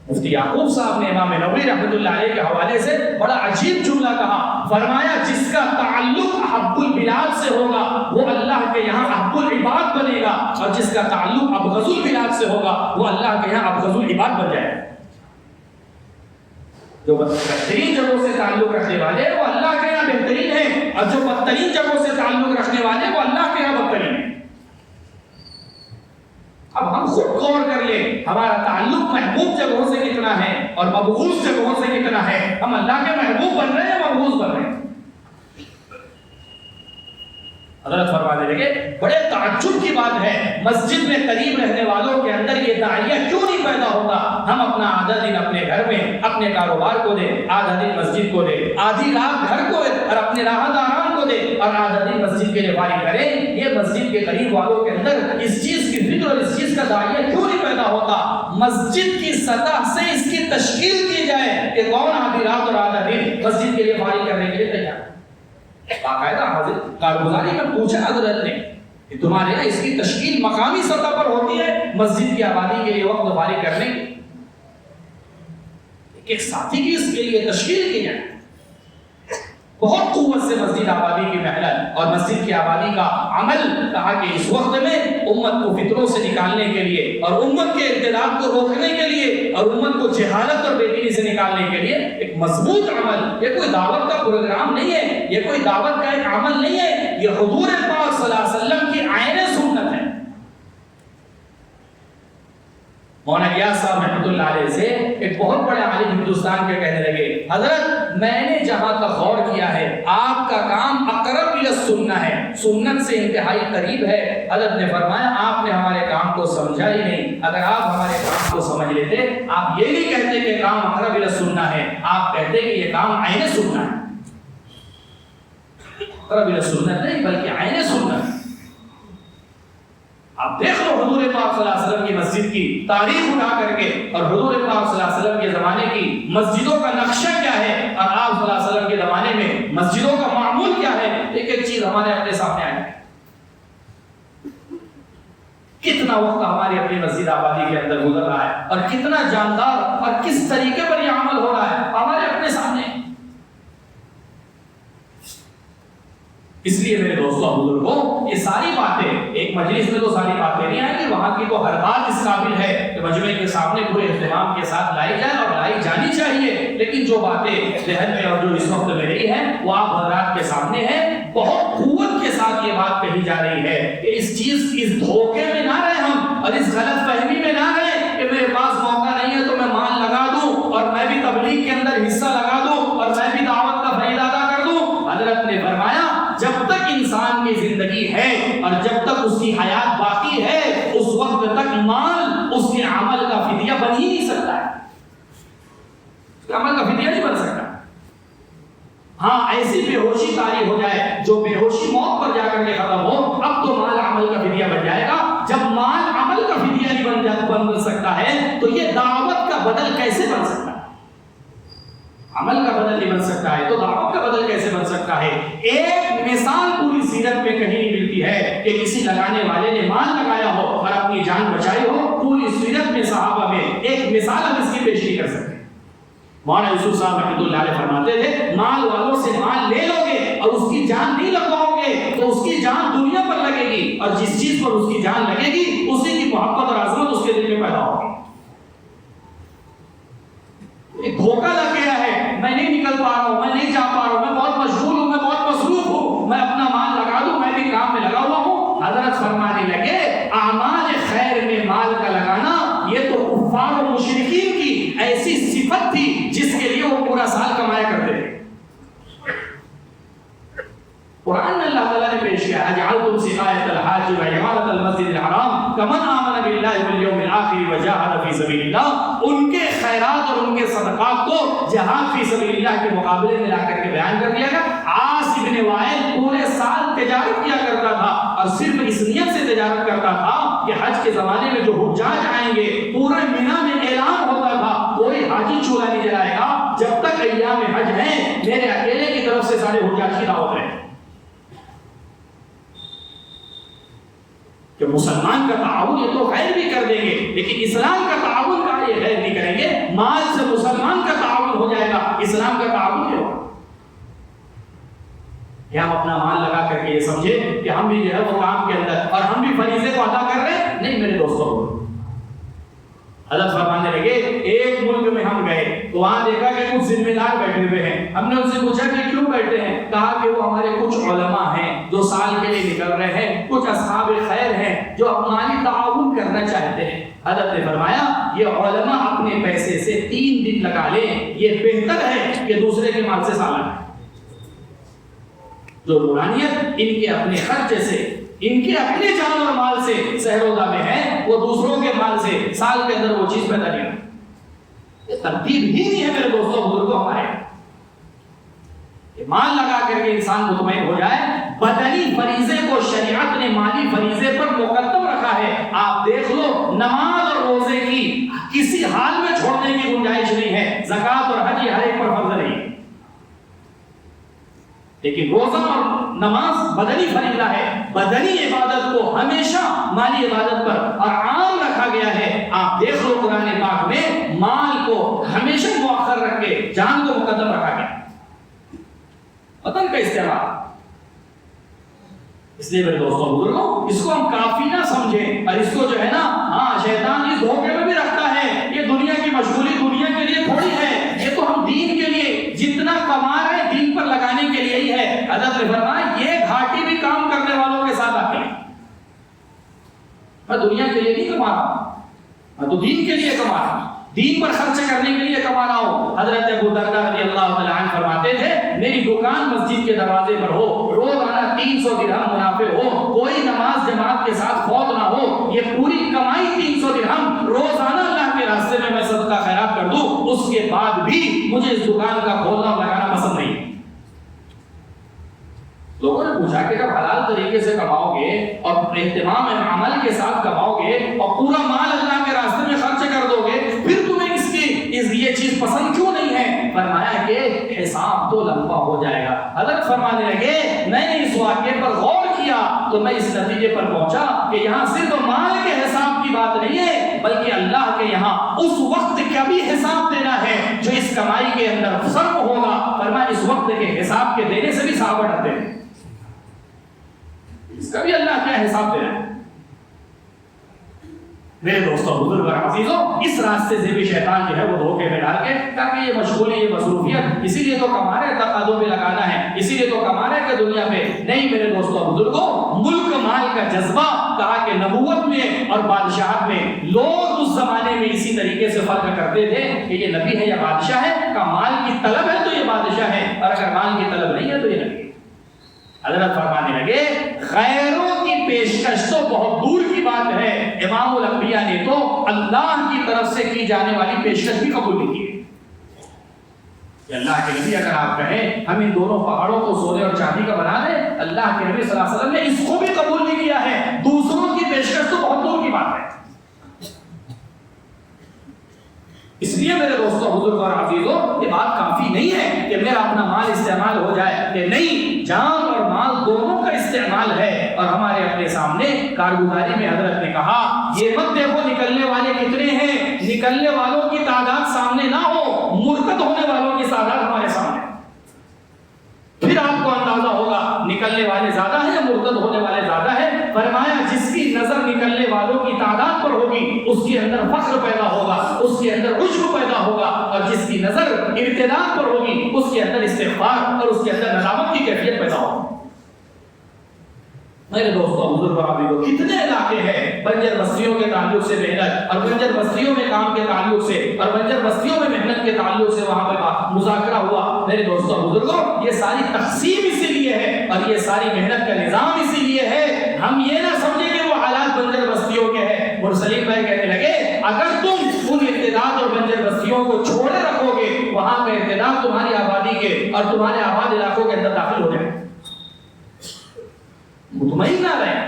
مفتی یعقوب صاحب نے امام نووی رحمۃ اللہ علیہ کے حوالے سے بڑا عجیب جملہ کہا، فرمایا جس کا تعلق احب البلاد سے ہوگا وہ اللہ کے یہاں احب العباد بنے گا، اور جس کا تعلق ابغض البلاد سے ہوگا وہ اللہ کے یہاں ابغض العباد بن جائے گا۔ جو بہترین جگہوں سے تعلق رکھنے والے وہ اللہ کے یہاں بہترین ہیں، اور جو بدترین جگہوں سے تعلق رکھنے والے وہ اللہ کے یہاں بدترین ہیں۔ اب ہم خود غور کر لیں ہمارا تعلق محبوب جگہوں سے کتنا ہے اور مبغوض جگہوں سے کتنا ہے. ہم اللہ کے محبوب بن رہے ہیں یا مبغوض بن رہے ہیں؟ حضرت فرمانے لگے بڑے تعجب کی بات ہے مسجد میں قریب رہنے والوں کے اندر یہ داعیہ کیوں نہیں پیدا ہوتا. ہم اپنا آدھا دن اپنے گھر میں اپنے کاروبار کو دیں, آدھا دن مسجد کو دیں, آدھی رات گھر کو اور اپنے راحت آرام کو دیں اور آدھا دن مسجد کے لیے فارغ کریں. یہ مسجد کے قریب والوں کے اندر اس چیز کی فکر اور اس چیز کا داعیہ کیوں نہیں پیدا ہوتا. مسجد کی سطح سے اس کی تشکیل کی جائے کہ کون آدھی رات اور آدھا دن مسجد کے لیے فارغ کرنے کے لیے تیار. باقاعدہ حاضر کارگزاری میں پوچھا حضرت نے کہ تمہارے یہاں اس کی تشکیل مقامی سطح پر ہوتی ہے مسجد کی آبادی کے لیے وقت فارغ کرنے کی؟ ایک ساتھی کی اس کے لیے تشکیل کی جائے. بہت قوت سے مسجد آبادی کی محنت اور مسجد کی آبادی کا عمل کہا کہ اس وقت میں امت کو فطروں سے نکالنے کے لیے اور امت کے ارتداد کو روکنے کے لیے اور امت کو جہالت اور بے دینی سے نکالنے کے لیے ایک مضبوط عمل. یہ کوئی دعوت کا پروگرام نہیں ہے, یہ کوئی دعوت کا ایک عمل نہیں ہے, یہ حضور پاک صلی اللہ علیہ وسلم کی عین سنت ہے. مولانا غیاث صاحب رحمۃ اللہ علیہ سے ایک بہت بڑے عالم ہندوستان کے کہنے لگے حضرت میں نے جہاں تک غور کیا ہے آپ کا کام اقرب الی السنہ ہے, سنت سے انتہائی قریب ہے. حضرت نے فرمایا آپ نے ہمارے کام کو سمجھا ہی نہیں. اگر آپ ہمارے کام کو سمجھ لیتے آپ یہ نہیں کہتے کہ کام اقرب الی السنہ ہے, آپ کہتے کہ یہ کام عین سنہ ہے. اقرب الی السنہ نہیں بلکہ عین سنہ ہے. آپ دیکھ لو حضور پاک صلی اللہ علیہ وسلم کی مسجد کی تاریخ اٹھا کر کے اور حضور پاک صلی اللہ علیہ وسلم کے زمانے کی مسجدوں کا نقشہ کیا ہے اور آپ صلی اللہ علیہ وسلم کے زمانے میں مسجدوں کا معمول کیا ہے. ایک ایک چیز ہمارے اپنے سامنے آئی. کتنا وقت ہماری اپنی مسجد آبادی کے اندر گزر رہا ہے اور کتنا جاندار اور کس طریقے پر یہ عمل ہو رہا ہے ہمارے اپنے سامنے. اس لیے میرے دوستوں بزرگوں یہ ساری باتیں ایک مجلس میں تو ساری باتیں نہیں آئیں گی, وہاں کی تو ہر بات اس قابل ہے کہ مجمع کے سامنے پورے اہتمام کے ساتھ لائی جائے اور لائی جانی چاہیے. لیکن جو باتیں ذہن میں اور جو اس وقت میں رہی ہیں وہ آپ حضرات کے سامنے ہیں. بہت قوت کے ساتھ یہ بات کہی جا رہی ہے کہ اس چیز اس دھوکے میں نہ رہے ہم اور اس غلط فہمی میں نہ رہے کہ میرے پاس موقع نہیں ہے تو میں مان لگا دوں اور میں بھی تبلیغ کے اندر حصہ لگا دوں اور میں بھی دعوت کا فریضہ ادا کر دوں. حضرت نے فرمایا جب تک انسان کی زندگی ہے اور جب تک اس کی حیات باقی ہے اس وقت تک مال اس کے عمل کا فدیہ بن ہی نہیں سکتا ہے. اس کے عمل کا فدیہ نہیں بن سکتا. ہاں ایسی بے ہوشی طاری ہو جائے جو بے ہوشی موت پر جا کر کے ختم ہو اب تو مال عمل کا فدیہ بن جائے گا. جب مال عمل کا فدیہ نہیں بن سکتا ہے تو یہ دعوت کا بدل کیسے بن سکتا ہے؟ عمل کا بدل نہیں بن سکتا ہے تو دعوت کا بدل کیسے بن سکتا ہے؟ ایک مثال پوری سیرت میں کہیں نہیں ملتی ہے کہ کسی لگانے والے نے مال لگایا ہو اور اپنی جان بچائی ہو. پوری سیرت میں صحابہ میں ایک مثال ہم اس کی پیش نہیں کر سکتے. مولانا یوسف صاحب رحمۃ اللہ علیہ فرماتے تھے مال والوں سے مال لے لو گے اور اس کی جان نہیں لگواؤ گے تو اس کی جان دنیا پر لگے گی اور جس چیز پر اس کی جان لگے گی اسی کی محبت اور عظمت اس کے دل میں پیدا ہوگی. ایک دھوکہ لگ گیا ہے, میں نہیں نکل پا رہا ہوں, میں نہیں جا پا رہا ہوں, میں بہت مشغول ہوں, میں بہت مصروف ہوں, میں اپنا مال لگا دوں, میں بھی کام میں لگا ہوا ہوں. حضرت فرمانے لگے اعمال خیر میں مال کا لگانا یہ تو کفار و مشرکین کی ایسی صفت تھی جس کے لیے وہ پورا سال کمایا کرتے تھے. قرآن میں اللہ تعالیٰ نے پیش کیا اجعلتم سقایۃ الحاج وعمارۃ المسجد الحرام کمن آمن باللہ والیوم الآخر وجاہد فی سبیل اللہ. ان کے خیرات اور ان کے صدقات کو جہاد فی سبیل اللہ کے مقابلے میں لا کر کے بیان کر دیا گیا. عاص بن وائل پورے سال تجارت کیا کرتا تھا اور صرف اس نیت سے تجارت کرتا تھا کہ حج کے زمانے میں جو حجاج آئیں گے پورے مینا میں اعلان ہوتا تھا کوئی حاجی چولہا نہیں جلائے گا جب تک ایام حج ہیں میرے اکیلے کی طرف سے سارے حجاج کی دعوت ہے. کہ مسلمان کا تعاون یہ تو غیر بھی کر دیں گے لیکن اسلام کا تعاون کا یہ غیر نہیں کریں گے. مال سے مسلمان کا تعاون ہو جائے گا, اسلام کا تعاون نہیں ہوگا. کہ ہم اپنا مال لگا کر کے یہ سمجھے کہ ہم بھی جو ہے وہ کام کے اندر اور ہم بھی فریضے کو ادا کر رہے ہیں. نہیں میرے دوستوں, حضرت فرمانے لگے ایک ملک میں ہم گئے تو وہاں دیکھا کہ کچھ ذمہ دار بیٹھے ہوئے ہیں. ہم نے ان سے پوچھا کہ کیوں بیٹھے ہیں؟ کہا کہ وہ ہمارے کچھ علماء ہیں جو سال کے لیے نکل رہے ہیں, کچھ اصحاب خیر ہیں جو مالی تعاون کرنا چاہتے ہیں. حضرت نے فرمایا یہ علماء اپنے پیسے سے 3 دن لگا لیں, یہ بہتر ہے کہ دوسرے کے مال سے سالانہ. جو نورانیت ان کے اپنے خرچے سے, ان کے اپنے جان اور مال سے سہروزہ میں ہے, وہ دوسروں کے مال سے سال کے اندر وہ چیز پیدا نہیں. یہ ترتیب ہی نہیں ہے میرے دوستوں بزرگوں ہمارے. مال لگا کر کے انسان مطمئن ہو جائے. بدنی فریضے کو شریعت نے مالی فریضے پر مقدم رکھا ہے. آپ دیکھ لو نماز اور روزے کی کسی حال میں چھوڑنے کی گنجائش نہیں ہے. زکوٰۃ اور حج ہر ایک پر فرض نہیں, لیکن روزہ اور نماز بدنی فریضہ ہے. بدنی عبادت کو ہمیشہ مالی عبادت پر اور عام رکھا گیا ہے. آپ دیکھ لو قرآن پاک میں مال کو ہمیشہ مؤخر رکھ کے جان کو مقدم رکھا گیا. وطن کا استعمال. اس لیے میرے دوستوں بزرگوں اس کو ہم کافی نہ سمجھیں, اور اس کو جو ہے نا شیطان اس دھوکے میں بھی رکھتا ہے. یہ دنیا کی مشغولی دنیا کے لیے تھوڑی ہے, یہ تو ہم دین کے لیے جتنا کما رہے ہیں دین پر لگانے کے لیے ہی ہے. حضرت نے فرمایا یہ گھاٹی بھی کام کرنے والوں کے ساتھ آتی ہے. میں دنیا کے لیے نہیں کما رہا ہوں, میں تو دین کے لیے کما رہا ہوں, دین پر خرچ کرنے کے لیے کما رہا ہوں. حضرت ابو درداء رضی اللہ تعالیٰ عنہ فرماتے تھے میری دکان مسجد کے دروازے پر ہو, روزانہ 300 درہم منافع ہو, کوئی نماز جماعت کے ساتھ فوت نہ ہو, یہ پوری کمائی 300 درہم روزانہ اللہ کے راستے میں صدقہ خیرات کر دوں, اس کے بعد بھی مجھے اس دکان کا کھولنا اور لگانا پسند نہیں. لوگوں نے پوچھا کہ جب حلال طریقے سے کماؤ گے اور اہتمام عمل کے ساتھ کماؤ گے اور پورا مال اللہ کے راستے میں خرچ کر دو گے, پھر تمہیں یہ چیز پسند کیوں نہیں ہے؟ فرمایا کہ حساب تو لمبا ہو جائے گا. حضرت فرمانے لگے میں نے اس واقعے پر غور کیا تو میں اس نتیجے پر پہنچا کہ یہاں صرف مال کے حساب کی بات نہیں ہے, بلکہ اللہ کے یہاں اس وقت کا بھی حساب دینا ہے جو اس کمائی کے اندر صرف ہوگا. فرمایا اس وقت کے حساب کے دینے سے بھی صحابہ ڈرتے ہیں, اس کا بھی اللہ کیا حساب دے رہا ہے. میرے دوستوں بزرگ اور عزیزوں اس راستے سے بھی شیطان جو ہے وہ دھوکے میں ڈال کے تاکہ یہ مشغولی یہ مصروفیت اسی لیے تو کما رہے تقاضوں پہ لگانا ہے, اسی لیے تو کما رہے کہ دنیا پہ نہیں. میرے دوستوں بزرگوں ملک مال کا جذبہ کہا کہ نبوت میں اور بادشاہت میں لوگ اس زمانے میں اسی طریقے سے فرق کرتے تھے کہ یہ نبی ہے یا بادشاہ ہے. کا مال کی طلب ہے تو یہ بادشاہ ہے, اور اگر مال کی طلب نہیں ہے تو یہ نبی ہے. حضرت فرمانے لگے غیروں کی پیشکش تو بہت دور کی بات ہے, امام الانبیاء نے تو اللہ کی طرف سے کی جانے والی پیشکش بھی قبول نہیں کی. کہ اللہ کے نبی اگر آپ کہیں ہم ان دونوں پہاڑوں کو سونے اور چاندی کا بنا دیں, اللہ کے نبی صلی اللہ علیہ وسلم نے اس کو بھی قبول نہیں کیا ہے. دوسروں کی پیشکش تو بہت دور کی بات ہے. اس لیے میرے دوستوں بزرگ اور عزیزوں یہ بات کافی نہیں ہے کہ میرا اپنا مال استعمال ہو جائے, کہ نہیں, جان اور مال دونوں کا استعمال ہے. اور ہمارے اپنے سامنے کارگزاری میں حضرت نے کہا یہ مت دیکھو نکلنے والے کتنے ہیں, نکلنے والوں کی تعداد سامنے نہ ہو, مرتد ہونے والوں کی تعداد ہمارے سامنے, پھر آپ کو اندازہ ہوگا نکلنے والے زیادہ ہیں, مرتد ہونے والے زیادہ ہیں. فرمایا جس کی نظر نکلنے والوں کی تعداد پر ہوگی اس کے اندر فخر پیدا ہوگا, اس کے اندر عجب پیدا ہوگا, اور جس کی نظر ارتداد پر ہوگی اس کے اندر استغفار اور اس کے اندر ندامت کی کیفیت پیدا ہوگی. میرے دوستوں بزرگ اور عزیزوں کتنے علاقے ہیں بنجر بستیوں کے تعلق سے محنت, اور بنجر بستیوں میں کام کے تعلق سے, اور بنجر بستیوں میں محنت کے تعلق سے وہاں پہ مذاکرہ ہوا. میرے دوستوں بزرگوں یہ ساری تقسیم اسی لیے ہے اور یہ ساری محنت کا نظام اسی لیے ہے. ہم یہ نہ سمجھیں کہ وہ حالات بنجر بستیوں کے ہیں. مرسلین بھائی کہنے لگے اگر تم ان ارتداد اور بنجر بستیوں کو چھوڑے رکھو گے وہاں کا ارتداد تمہاری آبادی کے اور تمہارے آباد علاقوں کے اندر داخل ہو جائے, مطمئن نہ رہے.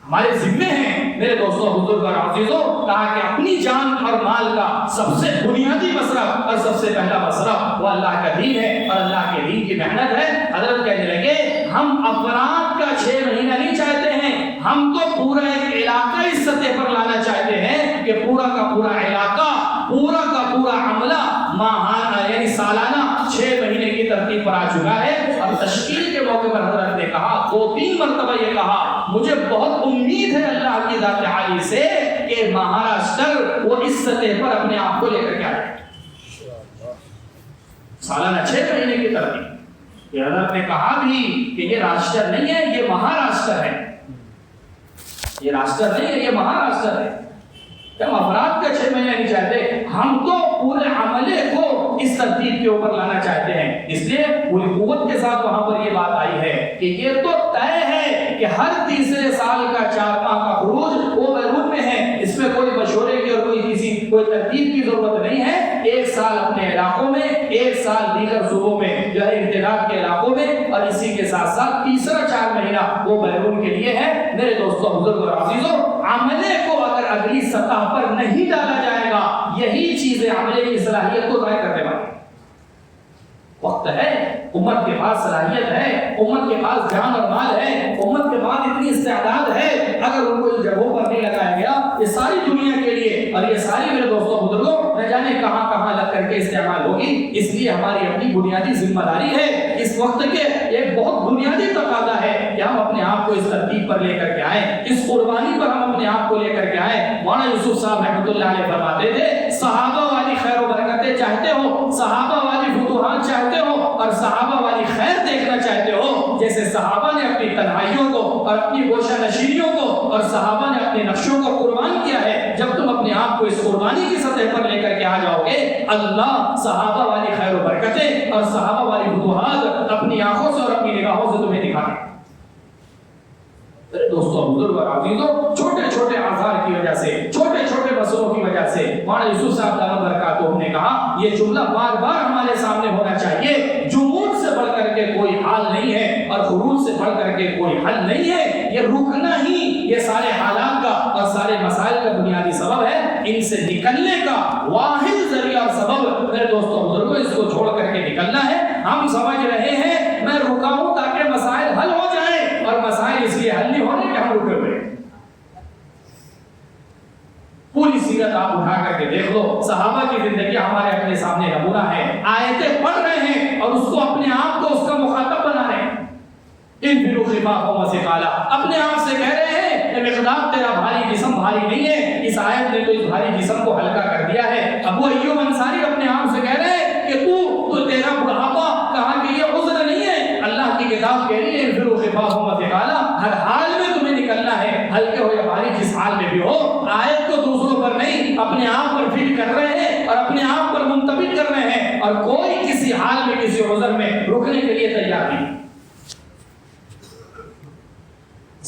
ہمارے ذمے ہیں میرے دوستوں بزرگ اور عزیزوں کہا کہ اپنی جان اور مال کا سب سے بنیادی مصرف اور سب سے پہلا مصرف وہ اللہ کا دین ہے اور اللہ کے دین کی محنت ہے. حضرت کہنے لگے ہم افراد کا 6 مہینہ نہیں چاہتے ہیں, ہم تو پورا ایک علاقہ اس سطح پر لانا چاہتے ہیں کہ پورا کا پورا علاقہ, پورا کا پورا عملہ ماہانہ یعنی سالانہ 6 مہینے کی ترتیب پر آ چکا ہے. اور تشکیل کے موقع پر حضرت نے کہا 2-3 مرتبہ یہ کہا مجھے بہت امید ہے اللہ کی ذات عالی سے کہ کہ مہاراشٹر وہ اس سطح پر اپنے آپ کو لے کر کے آئے. سالانہ 6 مہینے کی ترتیب. یہ حضرت نے کہا بھی کہ یہ راشٹر نہیں ہے، یہ مہاراشٹر ہے. یہ راشٹر نہیں ہے، یہ مہاراشٹر ہے. ہم افراد کا 6 مہینے نہیں چاہتے، ہم تو پورے عملے کو اس ترتیب کے اوپر لانا چاہتے ہیں. اس لیے پوری قوت کے ساتھ وہاں پر یہ بات آئی ہے کہ یہ تو طے ہے کہ ہر تیسرے سال کا 4 ماہ کا خروج وہ بیرون میں ہے. اس میں کوئی مشورے کی اور کوئی ترتیب کی ضرورت نہیں ہے. 1 سال اپنے علاقوں میں، 1 سال دیگر صوبوں میں جو ہے امتداد کے علاقوں میں، اور اسی کے ساتھ ساتھ تیسرا 4 مہینہ وہ بیرون کے لیے ہے. میرے دوستوں، بزرگوں اور عزیزوں، عملے کو اگر اگلی سطح پر نہیں ڈالا جائے گا، یہی چیزیں عملے کی صلاحیت کو ضائع کرنے والی. وقت ہے، امت کے پاس صلاحیت ہے، امت کے پاس جان اور مال ہے، امت کے پاس اتنی استعداد ہے. اگر ان کو ان جگہوں پر نہیں لگایا گیا، یہ ساری دنیا کے لیے اور یہ ساری میرے دوستوں بزرگوں نہ جانے کہاں کہاں لگ کر کے استعمال ہوگی. اس لیے ہماری اپنی بنیادی ذمہ داری ہے، اس وقت کے ایک بہت بنیادی تقاضا ہے کہ ہم اپنے آپ کو اس ترتیب پر لے کر کے آئیں، اس قربانی پر ہم اپنے آپ کو لے کر کے آئیں. مولانا یوسف صاحب رحمۃ اللہ علیہ فرماتے تھے، صحابہ والی خیر و برکتیں چاہتے ہو، صحابہ والی فتوحات چاہتے ہو، اور صحابہ والی خیر دیکھنا چاہتے ہو، جیسے صحابہ نے اپنی تنہائیوں کو اور اپنی گوشہ نشینیوں کو اور صحابہ نے اپنے نقشوں کو قربان کیا ہے. جب تم اپنے آپ کو اس قربانی کی سطح پر لے کر کے آ جاؤ گے، اللہ صحابہ والی خیر و برکتیں اور صحابہ والی فتوحات اپنی آنکھوں سے اور اپنی نگاہوں سے تمہیں دکھا دیں. دوستوں، بزرگ اور عزیزوں، چھوٹے چھوٹے آثار کی وجہ سے، چھوٹے چھوٹے مسئلوں کی وجہ سے مولانا یوسف صاحب دامت برکاتہ نے کہا یہ جملہ بار بار ہمارے سامنے ہونا چاہیے، جمود سے بڑھ کر کے کوئی حال نہیں ہے اور خروج سے بڑھ کر کے کوئی حل نہیں ہے. یہ رکنا ہی یہ سارے حالات کا اور سارے مسائل کا بنیادی سبب ہے. ان سے نکلنے کا واحد ذریعہ اور سبب میرے دوستوں بزرگوں اس کو چھوڑ کر کے نکلنا ہے. ہم سمجھ رہے ہیں میں رکا ہوں تاکہ مسائل حل ہو جائیں، اور مسائل اس لیے حل نہیں ہونے کہ ہم رکے ہوئے. پوری سیرت آپ اٹھا کر کے دیکھ لو، صحابہ کی زندگی ہمارے اپنے سامنے نمونہ ہے. آیتیں پڑھ رہے ہیں اور اس کو اپنے آپ کو اس کا مخاطب بنا رہے ہیں. انفروا خفافا وثقالا، اپنے آپ سے کہہ رہے ہیں کہ مقداد تیرا بھاری جسم بھاری نہیں ہے. اس آیت نے تو اس بھاری جسم کو ہلکا کر دیا ہے. ابو ایوب انصاری اپنے آپ سے کہہ رہے ہیں کہ تو تیرا بڑھاپا کہاں کہ یہ عذر نہیں ہے. اللہ کی کتاب کہہ رہی ہے انفروا خفافا وثقالا، ہر حال میں تمہیں نکلنا ہے، ہلکے ہو یا بھاری جس حال میں بھی ہو. آیت کو دوسروں پر نہیں اپنے آپ پر فٹ کر رہے ہیں اور اپنے آپ پر منتبت کر رہے ہیں، اور کوئی کسی حال میں کسی عذر میں رکنے کے لیے تیار نہیں.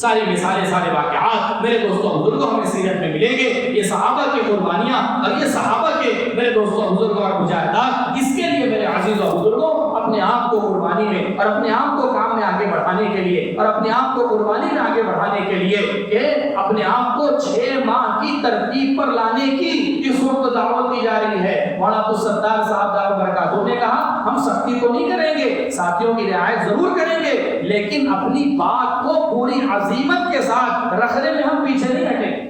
ساری مثالیں، سارے واقعات میرے دوستوں بزرگوں ہمیں سیرت میں ملیں گے. یہ صحابہ کی قربانیاں اور یہ صحابہ کے میرے دوستوں بزرگوں اور مجاہدات، اس کے لیے میرے عزیزوں بزرگوں اپنے آپ کو قربانی میں اور اپنے آپ کو کام میں آگے بڑھانے کے لیے اور اپنے آپ کو قربانی میں آگے بڑھانے کے لیے کہ اپنے آپ کو 6 ماہ کی ترتیب پر لانے کی اس وقت دعوت دی جا رہی ہے. مولانا عبدالستار صاحب دامت برکاتہ نے کہا ہم سختی تو نہیں کریں گے، ساتھیوں کی رعایت ضرور کریں گے، لیکن اپنی بات کو پوری عزیمت کے ساتھ رکھنے میں ہم پیچھے نہیں ہٹیں گے.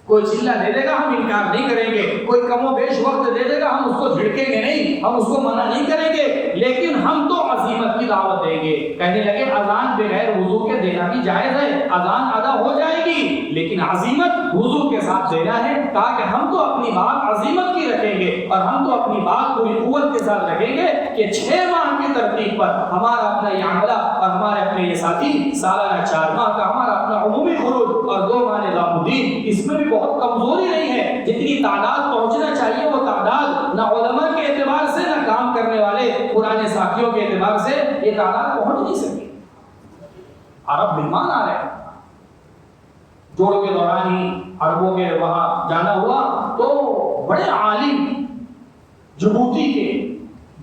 کوئی چلہ دے دے گا ہم انکار نہیں کریں گے، کوئی کم و بیش وقت دے دے گا ہم اس کو جھڑکیں گے نہیں، ہم اس کو منع نہیں کریں گے، لیکن ہم تو عزیمت کی دعوت دیں گے. کہنے لگے اذان بغیر وضو کے دینا بھی جائز ہے، اذان ادا ہو جائے گی، لیکن عزیمت وضو کے ساتھ دینا ہے تاکہ ہم تو اپنی بات عزیمت کی رکھیں گے اور ہم تو اپنی بات پوری قوت کے ساتھ رکھیں گے کہ 6 ماہ کی ترتیب پر ہمارا اپنا یہ عملہ اور ہمارے اپنے یہ ساتھی سالانہ 4 ماہ کا ہمارا اپنا عمومی خروج اور 2 ماہ نظام الدین، اس میں بھی بہت کمزوری نہیں ہے. جتنی تعداد پہنچنا چاہیے وہ تعداد نہ علماء کے اعتبار سے نہ کام کرنے والے پرانے ساتھیوں کے اعتبار سے یہ تعداد پہنچ نہیں سکی. عرب مہمان آ رہے ہیں، جوڑ کے دوران ہی عربوں کے وہاں جانا ہوا تو بڑے عالم جبوتی کے